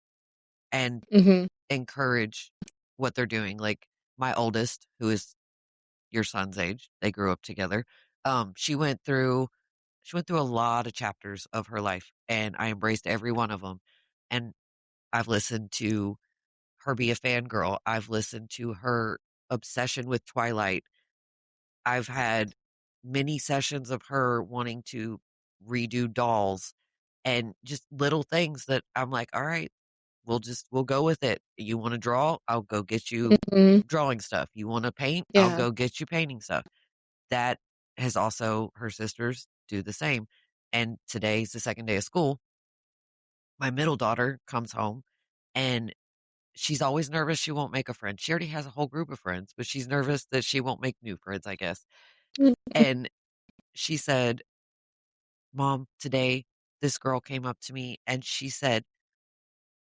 S2: and
S1: Mm-hmm.
S2: encourage what they're doing. Like my oldest, who is your son's age, they grew up together. She went through a lot of chapters of her life, and I embraced every one of them. And I've listened to her be a fangirl. I've listened to her obsession with Twilight. I've had many sessions of her wanting to redo dolls and just little things that I'm like, all right, we'll go with it. You want to draw? I'll go get you
S1: Mm-hmm.
S2: drawing stuff. You want to paint? I'll
S1: Yeah.
S2: go get you painting stuff. That has also her sisters do the same. And today's the second day of school. My middle daughter comes home and she's always nervous she won't make a friend. She already has a whole group of friends, but she's nervous that she won't make new friends, I guess. And she said, Mom, today this girl came up to me and she said,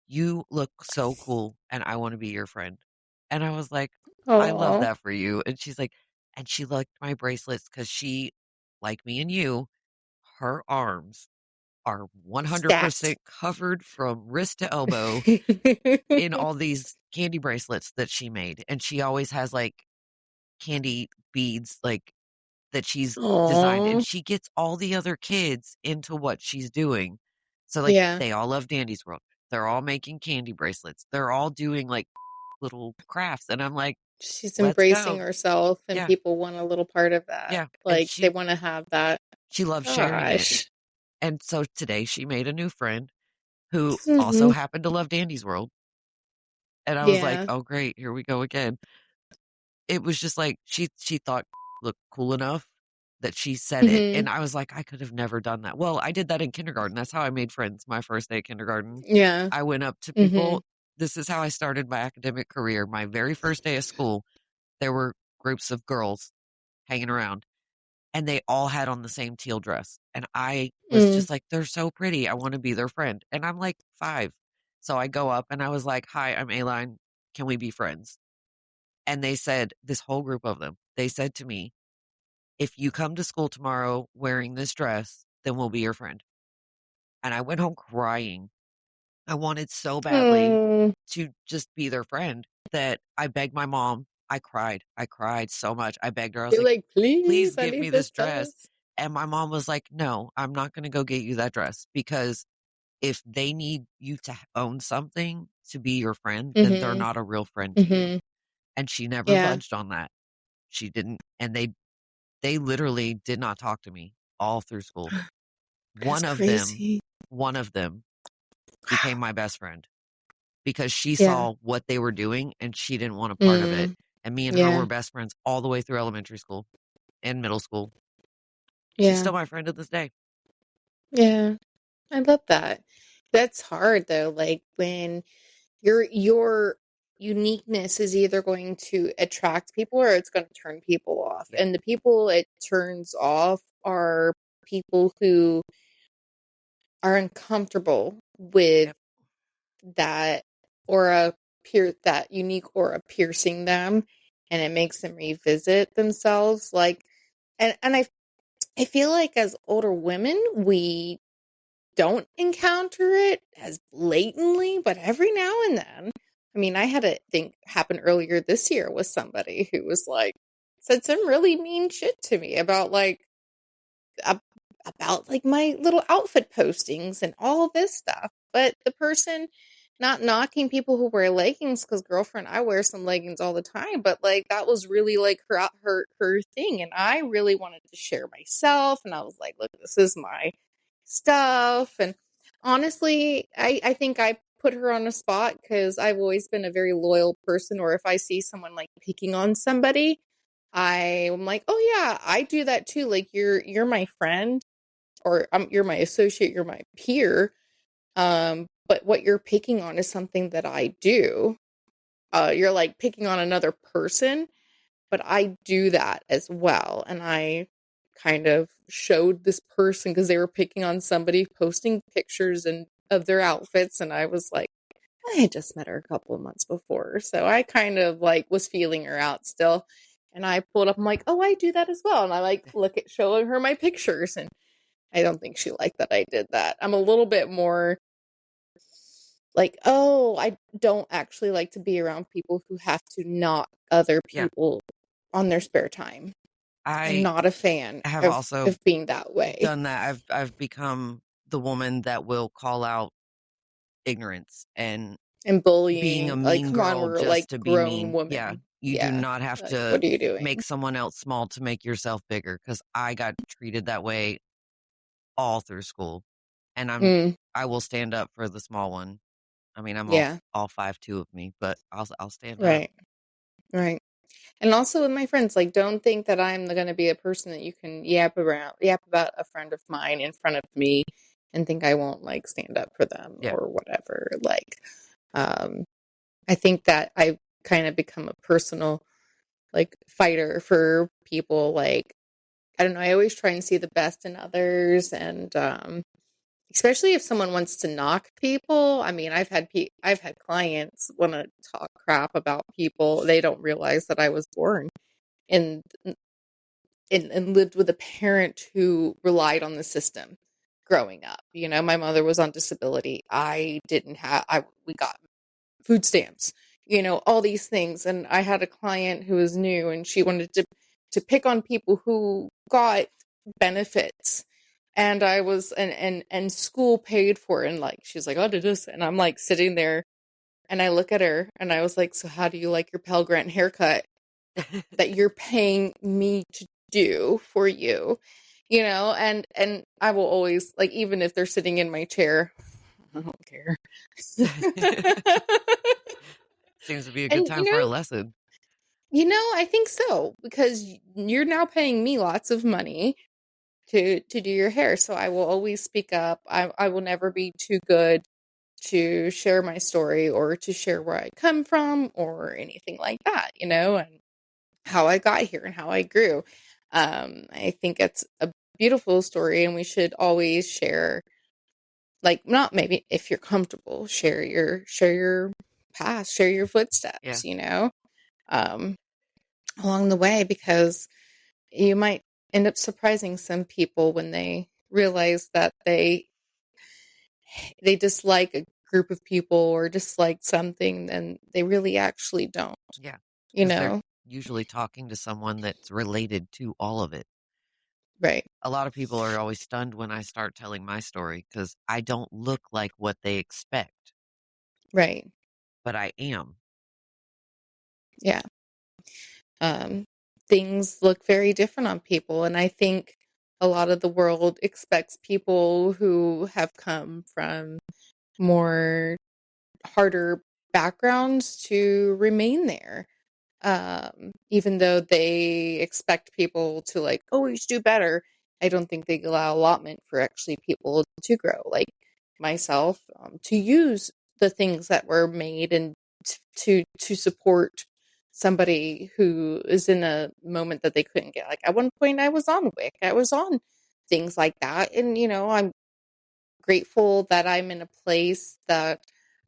S2: you look so cool and I want to be your friend. And I was like, I love
S1: Oh.
S2: that for you. And she's like, and she liked my bracelets because she, like me and you, her arms are
S1: Stacked.
S2: 100% covered from wrist to elbow in all these candy bracelets that she made. And she always has like candy beads like that she's designed, and
S1: Oh.
S2: she gets all the other kids into what she's doing. So like
S1: Yeah.
S2: they all love Dandy's World. They're all making candy bracelets. They're all doing like little crafts, and I'm like,
S1: She's
S2: let's
S1: embracing
S2: go.
S1: herself and
S2: Yeah.
S1: people want a little part of that.
S2: Yeah. And
S1: Like they want to have that.
S2: she loves sharing it.
S1: Gosh.
S2: And so today she made a new friend who also
S1: Mm-hmm.
S2: happened to love Dandy's World. And I was like,
S1: Yeah.
S2: oh great, here we go again. It was just like she thought looked cool enough that she said it,
S1: Mm-hmm.
S2: and I was like, I could have never done that. Well, I did that in kindergarten. That's how I made friends my first day of kindergarten.
S1: Yeah.
S2: I went up to
S1: Mm-hmm.
S2: people. This is how I started my academic career. My very first day of school, there were groups of girls hanging around, and they all had on the same teal dress. And I was
S1: Mm.
S2: just like, they're so pretty. I want to be their friend. And I'm like 5. So I go up and I was like, hi, I'm Aline. Can we be friends? And they said, this whole group of them, they said to me, if you come to school tomorrow wearing this dress, then we'll be your friend. And I went home crying. I wanted so badly
S1: Oh.
S2: to just be their friend that I begged my mom. I cried. I cried so much. I begged her. I was
S1: You're
S2: like,
S1: like, please,
S2: please
S1: I
S2: give
S1: need
S2: me
S1: this
S2: this dress.
S1: dress.
S2: And my mom was like, no, I'm not going to go get you that dress because if they need you to own something to be your friend, then they're
S1: Mm-hmm.
S2: not a real friend to you.
S1: Mm-hmm.
S2: And she never
S1: Yeah.
S2: budged on that. She didn't. And they literally did not talk to me all through school.
S1: That's
S2: One of them,
S1: crazy.
S2: one of them became my best friend because she saw what they were doing and she didn't want a part of it. And me and her were best friends all the way through elementary school and middle school. She's still my friend to this day.
S3: Yeah. I love that. That's hard though. Like when your uniqueness is either going to attract people or it's going to turn people off. And the people it turns off are people who are uncomfortable with that aura, that unique aura piercing them, and it makes them revisit themselves. Like, and I feel like as older women, we don't encounter it as blatantly, but every now and then. I mean, I had a thing happen earlier this year with somebody who was like, said some really mean shit to me about like my little outfit postings and all this stuff. But the person, not knocking people who wear leggings, because girlfriend, I wear some leggings all the time, but like that was really like her thing, and I really wanted to share myself, and I was like, look, this is my stuff. And honestly, I think I put her on a spot because I've always been a very loyal person, or if I see someone like picking on somebody, I'm like, oh yeah, I do that too. Like you're my friend, or you're my associate, you're my peer. But what you're picking on is something that I do. You're like picking on another person, but I do that as well. And I kind of showed this person because they were picking on somebody posting pictures and of their outfits, and I was like, I had just met her a couple of months before, so I kind of like was feeling her out still. And I pulled up, I'm like, oh, I do that as well. And I like look at showing her my pictures, and I don't think she liked that I did that. I'm a little bit more like, oh, I don't actually like to be around people who have to knock other people on their spare time. I'm not a fan of being that way.
S2: Done that. I've become the woman that will call out ignorance and
S3: bullying,
S2: being a
S3: like,
S2: mean
S3: come on,
S2: girl
S3: we're
S2: just
S3: like
S2: to be
S3: grown
S2: mean.
S3: women.
S2: Yeah, you do not have
S3: like,
S2: to
S3: what are you doing?
S2: make someone else small to make yourself bigger, because I got treated that way all through school, and I will stand up for the small one. I mean, I'm all 5'2" of me, but I'll stand up.
S3: Right. And also with my friends, like, don't think that I'm going to be a person that you can yap about a friend of mine in front of me and think I won't like stand up for them or whatever. Like, I think that I've kind of become a personal like fighter for people. Like, I don't know, I always try and see the best in others, and especially if someone wants to knock people. I mean, I've had clients want to talk crap about people. They don't realize that I was born and lived with a parent who relied on the system growing up. You know, my mother was on disability. We got food stamps, you know, all these things. And I had a client who was new, and she wanted to pick on people who got benefits. And I was, and school paid for it. And like, she's like, oh, did this? And I'm like sitting there, and I look at her and I was like, so how do you like your Pell Grant haircut that you're paying me to do for you? You know, and I will always, like, even if they're sitting in my chair, I don't care.
S2: Seems to be a good time for a lesson.
S3: You know, I think so, because you're now paying me lots of money to do your hair. So I will always speak up. I will never be too good to share my story or to share where I come from or anything like that, you know, and how I got here and how I grew. I think it's a beautiful story, and we should always share, like, not maybe if you're comfortable, share your past, share your footsteps, you know, along the way, because you might end up surprising some people when they realize that they dislike a group of people or dislike something, and they really actually don't.
S2: Yeah.
S3: You know?
S2: They're usually talking to someone that's related to all of it.
S3: Right.
S2: A lot of people are always stunned when I start telling my story because I don't look like what they expect.
S3: Right.
S2: But I am.
S3: Yeah. Things look very different on people, and I think a lot of the world expects people who have come from more harder backgrounds to remain there. Even though they expect people to like always do better, I don't think they allow allotment for actually people to grow, like myself, to use the things that were made and to support somebody who is in a moment that they couldn't get. Like at one point I was on WIC, I was on things like that, and I'm grateful that I'm in a place that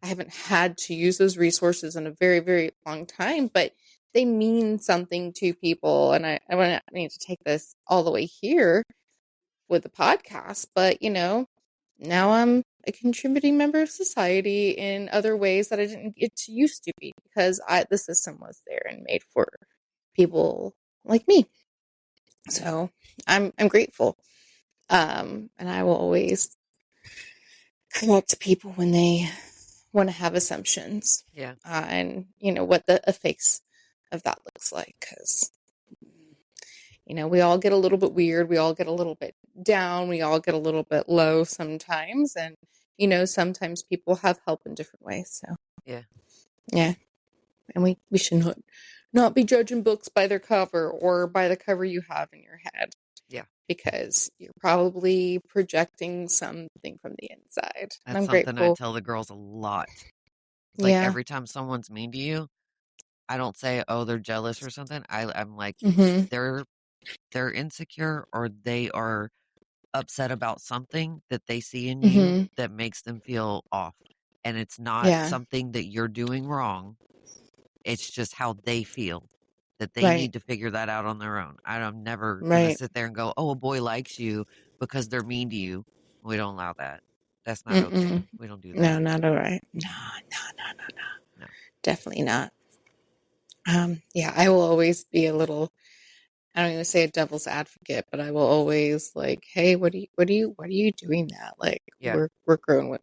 S3: I haven't had to use those resources in a very, very long time, but they mean something to people. And I need to take this all the way here with the podcast, but now I'm a contributing member of society in other ways that I didn't get to used to be, because the system was there and made for people like me. So I'm grateful. And I will always connect people when they want to have assumptions.
S2: Yeah.
S3: And what a face of that looks like, because we all get a little bit weird, we all get a little bit down, we all get a little bit low sometimes, and sometimes people have help in different ways. So yeah, and we should not be judging books by their cover or by the cover you have in your head.
S2: Yeah.
S3: Because you're probably projecting something from the inside.
S2: That's
S3: I'm
S2: something
S3: grateful.
S2: I tell the girls a lot. It's like every time someone's mean to you, I don't say, oh, they're jealous or something. I'm like, they're insecure, or they are upset about something that they see in you that makes them feel off. And it's not something that you're doing wrong. It's just how they feel, that they need to figure that out on their own. I'm never going to sit there and go, oh, a boy likes you because they're mean to you. We don't allow that. That's not okay. We don't do that.
S3: No, not all right. No. Definitely not. Yeah, I will always be a little, I don't even say a devil's advocate, but I will always like, hey, what are you doing that? Like, we're grown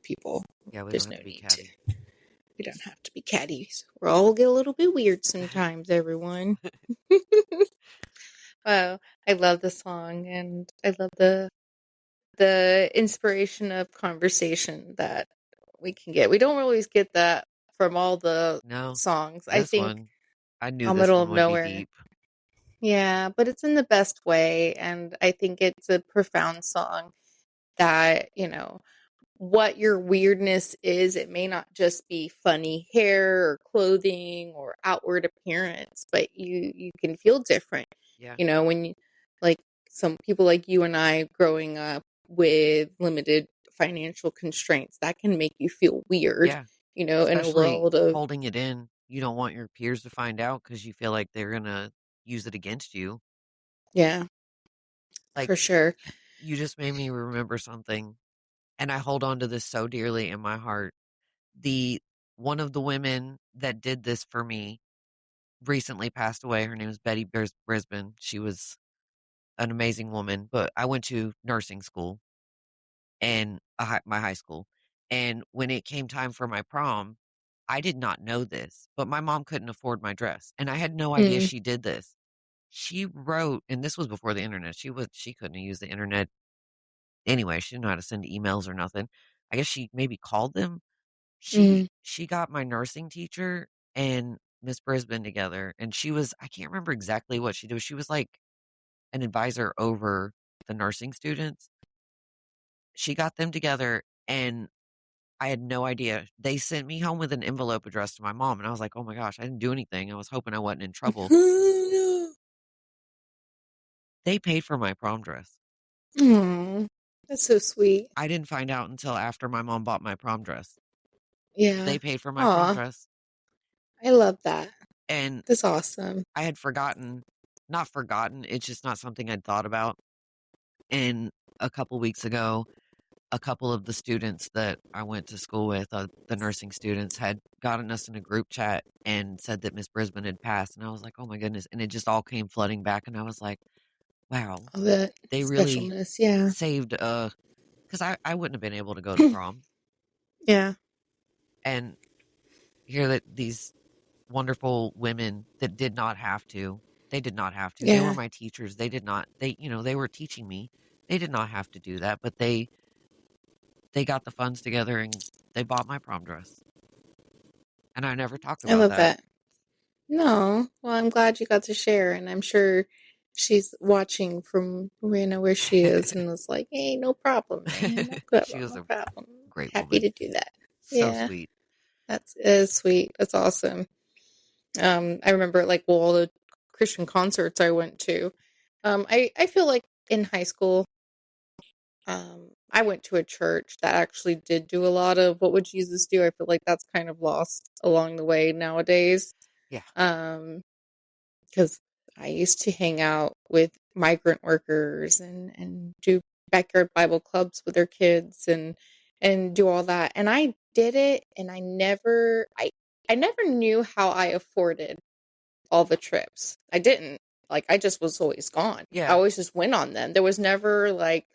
S3: people.
S2: Yeah, we don't have to be catty.
S3: We don't have to be catty. We all get a little bit weird sometimes, everyone. Well, I love the song, and I love the inspiration of conversation that we can get. We don't always get that from all the songs. I think
S2: I knew this one would be deep.
S3: Yeah, but it's in the best way, and I think it's a profound song that, what your weirdness is. It may not just be funny hair or clothing or outward appearance, but you can feel different.
S2: Yeah.
S3: When you, like some people like you and I growing up with limited financial constraints, that can make you feel weird.
S2: Yeah.
S3: In a world of
S2: holding it in. You don't want your peers to find out because you feel like they're going to use it against you.
S3: Yeah.
S2: Like,
S3: for sure.
S2: You just made me remember something, and I hold on to this so dearly in my heart. One of the women that did this for me recently passed away. Her name is Betty Brisbane. She was an amazing woman, but I went to nursing school and my high school. And when it came time for my prom, I did not know this, but my mom couldn't afford my dress. And I had no idea she did this. She wrote, and this was before the internet. She couldn't use the internet anyway. She didn't know how to send emails or nothing. I guess she maybe called them. She got my nursing teacher and Miss Brisbane together, and I can't remember exactly what she did. She was like an advisor over the nursing students. She got them together, and I had no idea. They sent me home with an envelope addressed to my mom, and I was like, oh my gosh, I didn't do anything. I was hoping I wasn't in trouble. They paid for my prom dress.
S3: That's so sweet.
S2: I didn't find out until after my mom bought my prom dress.
S3: Yeah.
S2: They paid for my prom dress.
S3: I love that.
S2: And
S3: that's awesome.
S2: I had not forgotten. It's just not something I'd thought about. And a couple weeks ago, a couple of the students that I went to school with, the nursing students, had gotten us in a group chat and said that Miss Brisbane had passed. And I was like, oh my goodness. And it just all came flooding back. And I was like, wow, they really saved, because I wouldn't have been able to go to prom.
S3: Yeah.
S2: And hear that these wonderful women that did not have to. They did not have to. Yeah. They were my teachers. They were teaching me. They did not have to do that, but they they got the funds together and they bought my prom dress. And I never talked
S3: I
S2: about
S3: love
S2: that.
S3: that. No, well, I'm glad you got to share, and I'm sure she's watching from where she is and was like, "Hey, no problem, man. No
S2: She was
S3: no
S2: a
S3: problem.
S2: great
S3: Happy
S2: woman.
S3: to do that."
S2: So
S3: Yeah,
S2: sweet.
S3: is sweet. That's awesome. I remember like all the Christian concerts I went to. I feel like in high school, I went to a church that actually did do a lot of what would Jesus do. I feel like that's kind of lost along the way nowadays.
S2: Yeah.
S3: Because I used to hang out with migrant workers and do backyard Bible clubs with their kids and do all that. And I did it, and I never knew how I afforded all the trips. I didn't. Like, I just was always gone. I
S2: Yeah.
S3: always just went on them. There was never like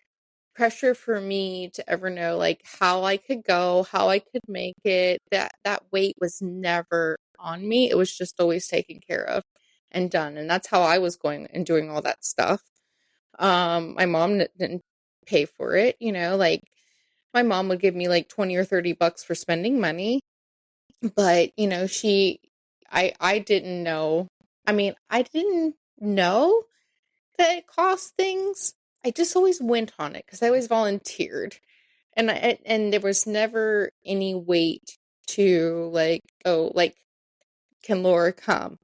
S3: pressure for me to ever know like how I could go, how I could make it. That weight was never on me. It was just always taken care of and done. And that's how I was going and doing all that stuff. My mom didn't pay for it, like my mom would give me like 20 or $30 for spending money, but I didn't know. I mean, I didn't know that it cost things. I just always went on it because I always volunteered, and there was never any weight to like, oh, like, can Laura come?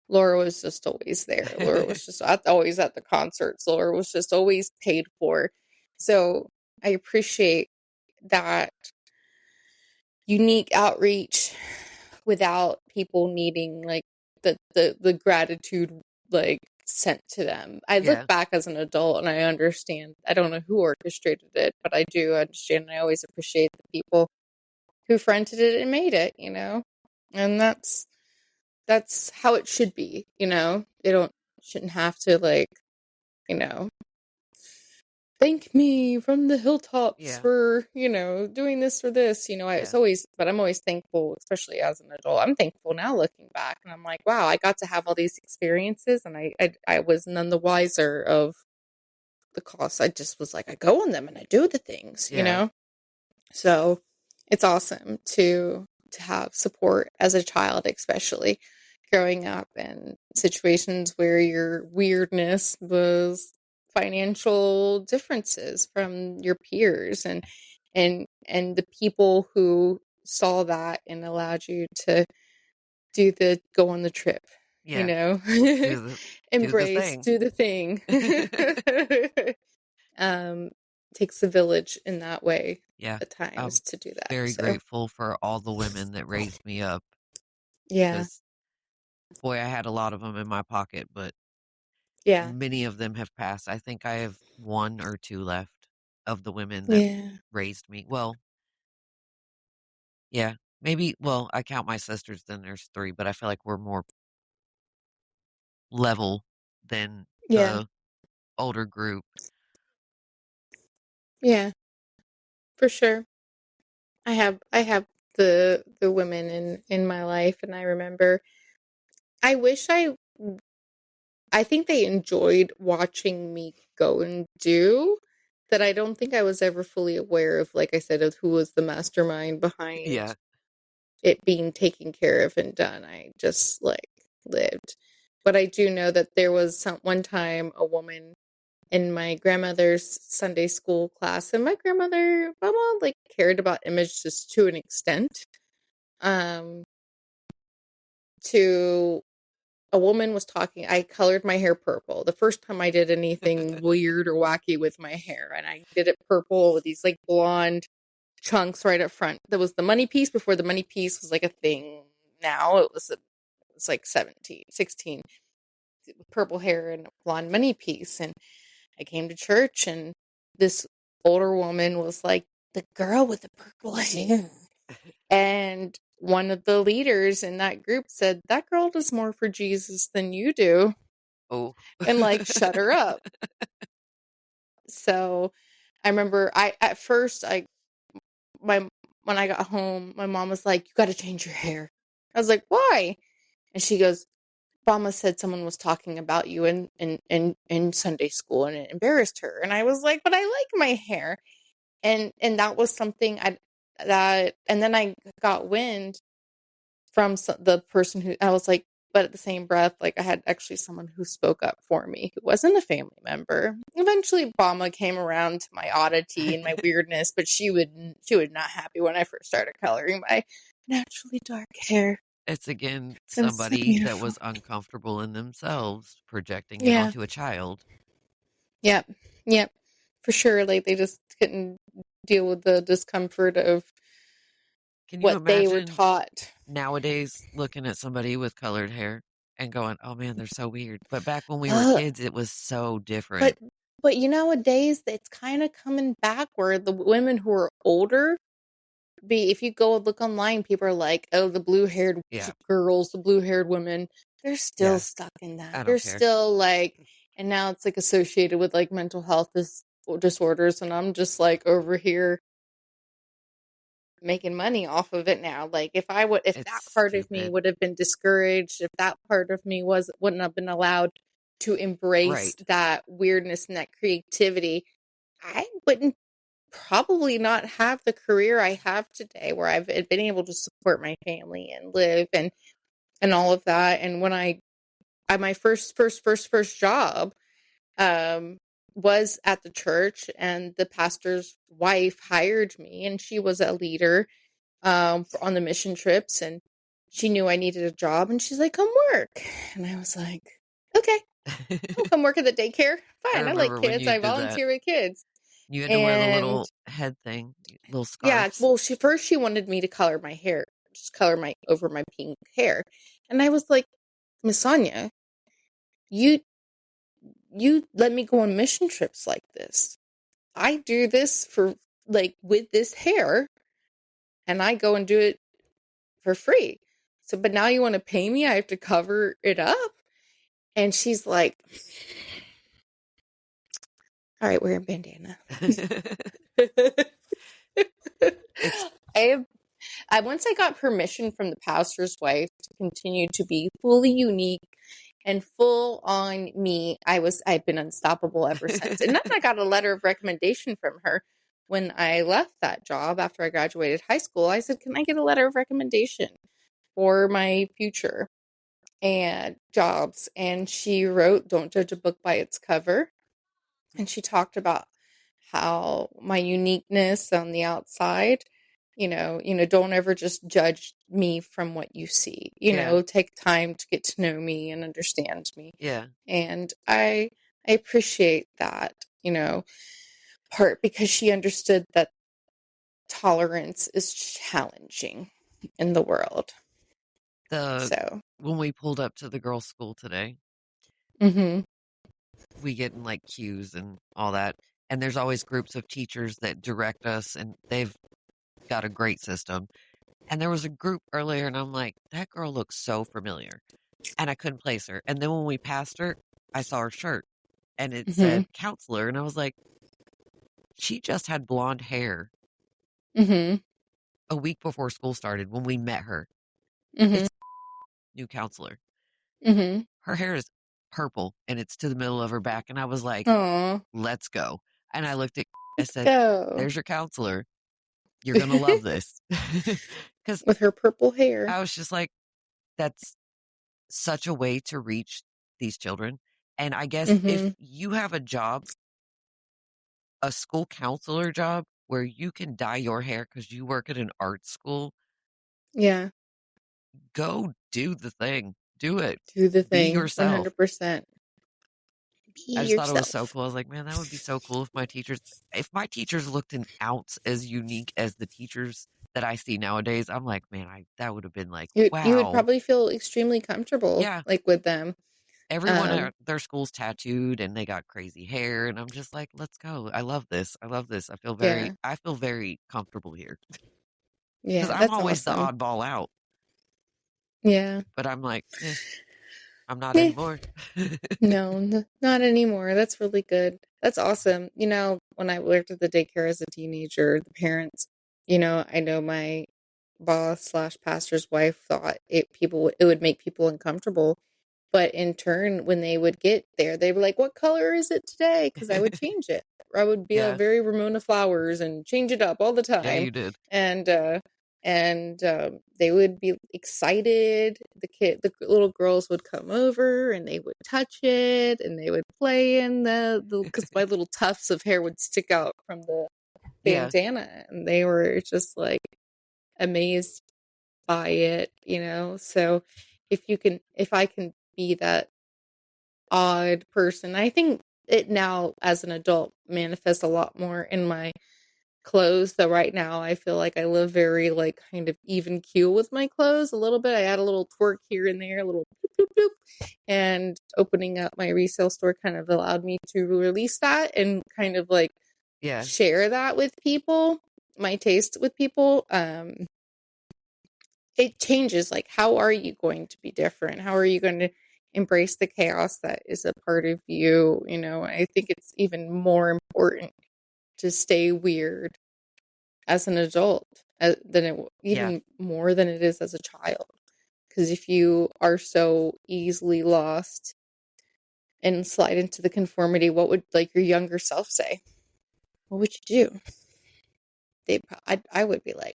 S3: Laura was just always there. Laura was just always at the concerts. Laura was just always paid for. So I appreciate that unique outreach without people needing like the gratitude like sent to them. I look back as an adult and I understand. I don't know who orchestrated it, but I do understand. And I always appreciate the people who fronted it and made it, and that's how it should be. They shouldn't have to like, you know thank me from the hilltops for, doing this or this. It's always, but I'm always thankful, especially as an adult. I'm thankful now looking back, and I'm like, wow, I got to have all these experiences, and I was none the wiser of the cost. I just was like, I go on them and I do the things, So it's awesome to have support as a child, especially growing up in situations where your weirdness was financial differences from your peers and the people who saw that and allowed you to go on the trip, embrace, do the thing. Takes a village in that way at times to do that.
S2: Very grateful for all the women that raised me up.
S3: Yeah.
S2: Boy, I had a lot of them in my pocket, but many of them have passed. I think I have 1 or 2 left of the women that raised me. Well, yeah, maybe, well, I count my sisters, then there's 3, but I feel like we're more level than the older group.
S3: Yeah, for sure. I have the women in my life, and I remember, I wish I think they enjoyed watching me go and do that. I don't think I was ever fully aware of, like I said, of who was the mastermind behind it being taken care of and done. I just like lived. But I do know that there was one time a woman in my grandmother's Sunday school class, and my mama like cared about image just to an extent. To a woman was talking. I colored my hair purple. The first time I did anything weird or wacky with my hair, and I did it purple with these like blonde chunks right up front. There was the money piece before the money piece was like a thing. Now it's like 16 purple hair and blonde money piece. And I came to church, and this older woman was like, the girl with the purple hair. And one of the leaders in that group said, that girl does more for Jesus than you do.
S2: Oh.
S3: And like, shut her up. So I remember when I got home, my mom was like, you got to change your hair. I was like, why? And she goes, Mama said someone was talking about you in Sunday school, and it embarrassed her. And I was like, but I like my hair. And that was something and then I got wind from the person who, I was like, but at the same breath, like, I had actually someone who spoke up for me who wasn't a family member. Eventually, Obama came around to my oddity and my weirdness, but she was not happy when I first started coloring my naturally dark hair.
S2: It's again somebody that was uncomfortable in themselves projecting it onto a child.
S3: Yep. For sure. Like, they just couldn't deal with the discomfort of what they were taught.
S2: Nowadays, looking at somebody with colored hair and going, "Oh man, they're so weird." But back when we were kids, it was so different.
S3: But nowadays, it's kind of coming back where the women who are older, if you go and look online, people are like, "Oh, the blue-haired girls, the blue-haired women." They're still stuck in that. They're still like, and now it's like associated with like mental health disorders, and I'm just like over here making money off of it now. Like, if that part of me would have been discouraged, if that part of me wouldn't have been allowed to embrace that weirdness and that creativity, I wouldn't probably not have the career I have today, where I've been able to support my family and live and all of that. And when I my first job was at the church, and the pastor's wife hired me, and she was a leader on the mission trips, and she knew I needed a job, and she's like, "Come work." And I was like, "Okay, I'll come work at the daycare. Fine, I like kids. I volunteer with kids."
S2: You had to wear the little head thing, little scarves.
S3: Yeah, well, she wanted me to color my hair, just color over my pink hair, and I was like, "Miss Sonia, you let me go on mission trips like this. I do this for like with this hair, and I go and do it for free. So, but now you want to pay me? I have to cover it up." And she's like, "All right, wear a bandana." Once I got permission from the pastor's wife to continue to be fully unique and full on me, I've been unstoppable ever since. And then I got a letter of recommendation from her when I left that job after I graduated high school. I said, "Can I get a letter of recommendation for my future and jobs?" And she wrote, "Don't judge a book by its cover." And she talked about how my uniqueness on the outside, don't ever just judge me from what you see. Take time to get to know me and understand me.
S2: Yeah.
S3: And I appreciate that, part, because she understood that tolerance is challenging in the world.
S2: When we pulled up to the girls' school today, we get in like queues and all that. And there's always groups of teachers that direct us, and they've got a great system. And there was a group earlier, and I'm like, that girl looks so familiar. And I couldn't place her. And then when we passed her, I saw her shirt, and it said counselor. And I was like, she just had blonde hair a week before school started when we met her. It's new counselor. Her hair is purple, and it's to the middle of her back. And I was like, let's go. And I looked at, I said, there's your counselor. You're going to love this. Because
S3: with her purple hair,
S2: I was just like, that's such a way to reach these children. And I guess if you have a job, a school counselor job, where you can dye your hair because you work at an art school, go do the thing. Do it.
S3: Do the thing.
S2: Be yourself.
S3: 100%.
S2: I just thought it was so cool. I was like, man, that would be so cool if my teachers looked an ounce as unique as the teachers that I see nowadays. I'm like, man, that would have been like, wow.
S3: You would probably feel extremely comfortable like with them.
S2: Everyone at their school's tattooed and they got crazy hair, and I'm just like, let's go. I love this. I feel very comfortable here.
S3: Yeah.
S2: Because I'm always the oddball out.
S3: Yeah.
S2: But I'm like, I'm not anymore.
S3: No, not anymore. That's really good. That's awesome. When I worked at the daycare as a teenager, the parents, I know my boss / pastor's wife thought it would make people uncomfortable But in turn, when they would get there, they were like, what color is it today? Because I would change it. I would be a very Ramona Flowers and change it up all the time.
S2: Yeah, you did.
S3: And they would be excited. The little girls would come over and they would touch it and they would play in because my little tufts of hair would stick out from the bandana, and they were just like amazed by it, So if I can be that odd person, I think it now as an adult manifests a lot more in my clothes. So right now I feel like I live very like kind of even keel with my clothes a little bit. I add a little twerk here and there, a little boop, boop, boop. And opening up my resale store kind of allowed me to release that and kind of like share that with people, my taste with people. It changes, like, how are you going to be different? How are you going to embrace the chaos that is a part of you? I think it's even more important to stay weird as an adult even more than it is as a child. Because if you are so easily lost and slide into the conformity, what would like your younger self say? What would you do? I would be like,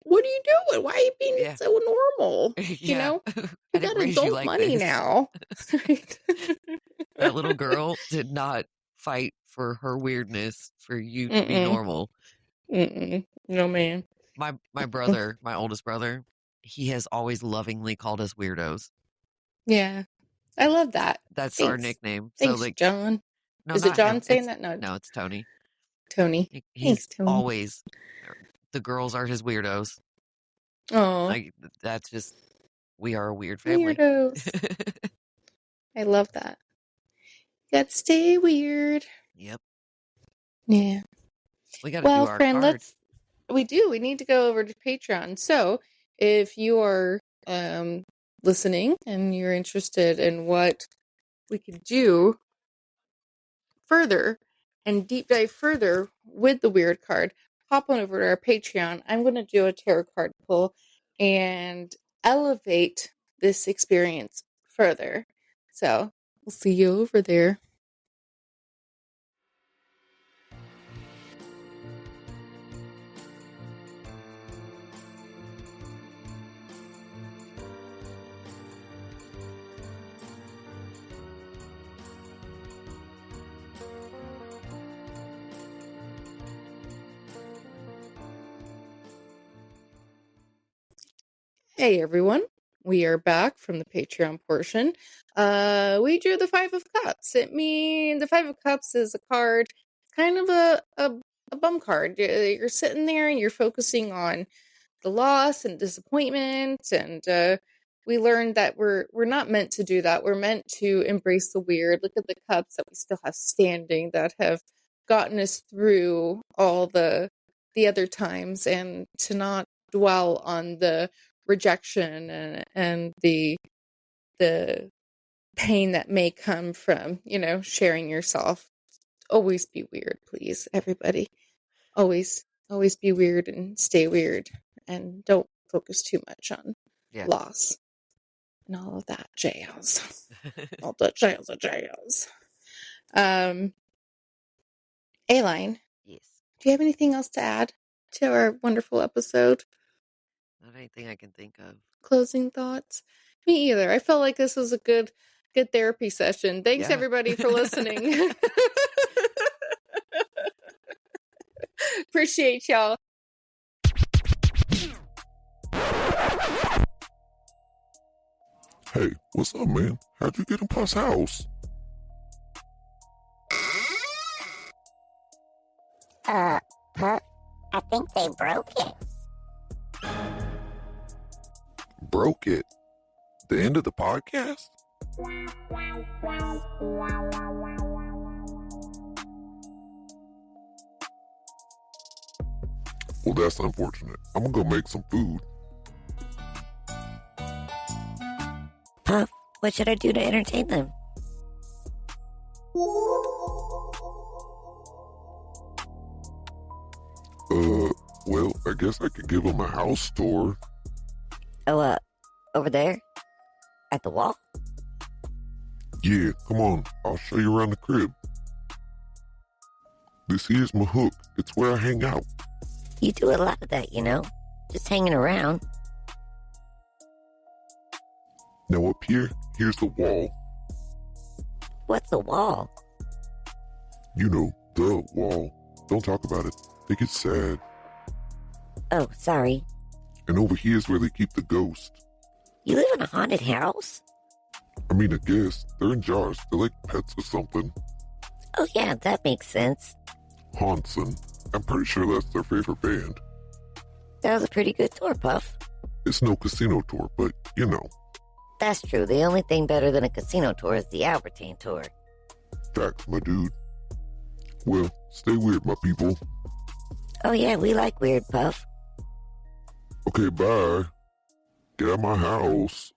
S3: what are you doing? Why are you being so normal? You got adult money now.
S2: That little girl did not fight for her weirdness for you to be normal.
S3: No, man.
S2: My brother, my oldest brother, he has always lovingly called us weirdos.
S3: Yeah. I love that.
S2: That's our nickname.
S3: Thanks,
S2: so like
S3: John. Is it John saying that?
S2: No, it's Tony.
S3: Tony.
S2: He's
S3: Thanks, Tony.
S2: Always, the girls are his weirdos.
S3: Oh.
S2: Like, that's just, we are a weird family.
S3: Weirdos. I love that. Gotta stay weird.
S2: Yep.
S3: Yeah.
S2: We gotta do our
S3: friend,
S2: card.
S3: We need to go over to Patreon. So if you are listening and you're interested in what we could do further and deep dive further with the weird card, hop on over to our Patreon. I'm going to do a tarot card pull and elevate this experience further. So we'll see you over there. Hey everyone, we are back from the Patreon portion. We drew the Five of Cups. The Five of Cups is a card, kind of a bum card. You're sitting there and you're focusing on the loss and disappointment, and we learned that we're not meant to do that. We're meant to embrace the weird. Look at the cups that we still have standing that have gotten us through all the other times, and to not dwell on the rejection and the pain that may come from sharing yourself. Always be weird, please, everybody. Always be weird and stay weird, and don't focus too much on loss and all of that jazz. All the jazz. Aline,
S2: yes,
S3: do you have anything else to add to our wonderful episode?
S2: Not anything I can think of.
S3: Closing thoughts? Me either. I felt like this was a good therapy session. Thanks everybody for listening. Appreciate y'all.
S4: Hey, what's up, man? How'd you get in Puff's house?
S5: Puff, I think they broke it.
S4: Broke it? The end of the podcast? Well, that's unfortunate. I'm gonna go make some food.
S5: Puff, what should I do to entertain them?
S4: Well, I guess I could give them a house tour.
S5: Oh, over there? At the wall?
S4: Yeah, come on. I'll show you around the crib. This here's my hook. It's where I hang out.
S5: You do a lot of that, you know? Just hanging around.
S4: Now up here, here's the wall.
S5: What's a wall?
S4: You know, the wall. Don't talk about it. They get sad.
S5: Oh, sorry.
S4: And over here's where they keep the ghost.
S5: You live in a haunted house?
S4: I mean, I guess. They're in jars. They're like pets or something.
S5: Oh, yeah, that makes sense.
S4: Hanson. I'm pretty sure that's their favorite band.
S5: That was a pretty good tour, Puff.
S4: It's no casino tour, but you know.
S5: That's true. The only thing better than a casino tour is the Albertine tour.
S4: Facts, my dude. Well, stay weird, my people.
S5: Oh, yeah, we like weird, Puff.
S4: Okay, bye. Get out of my house.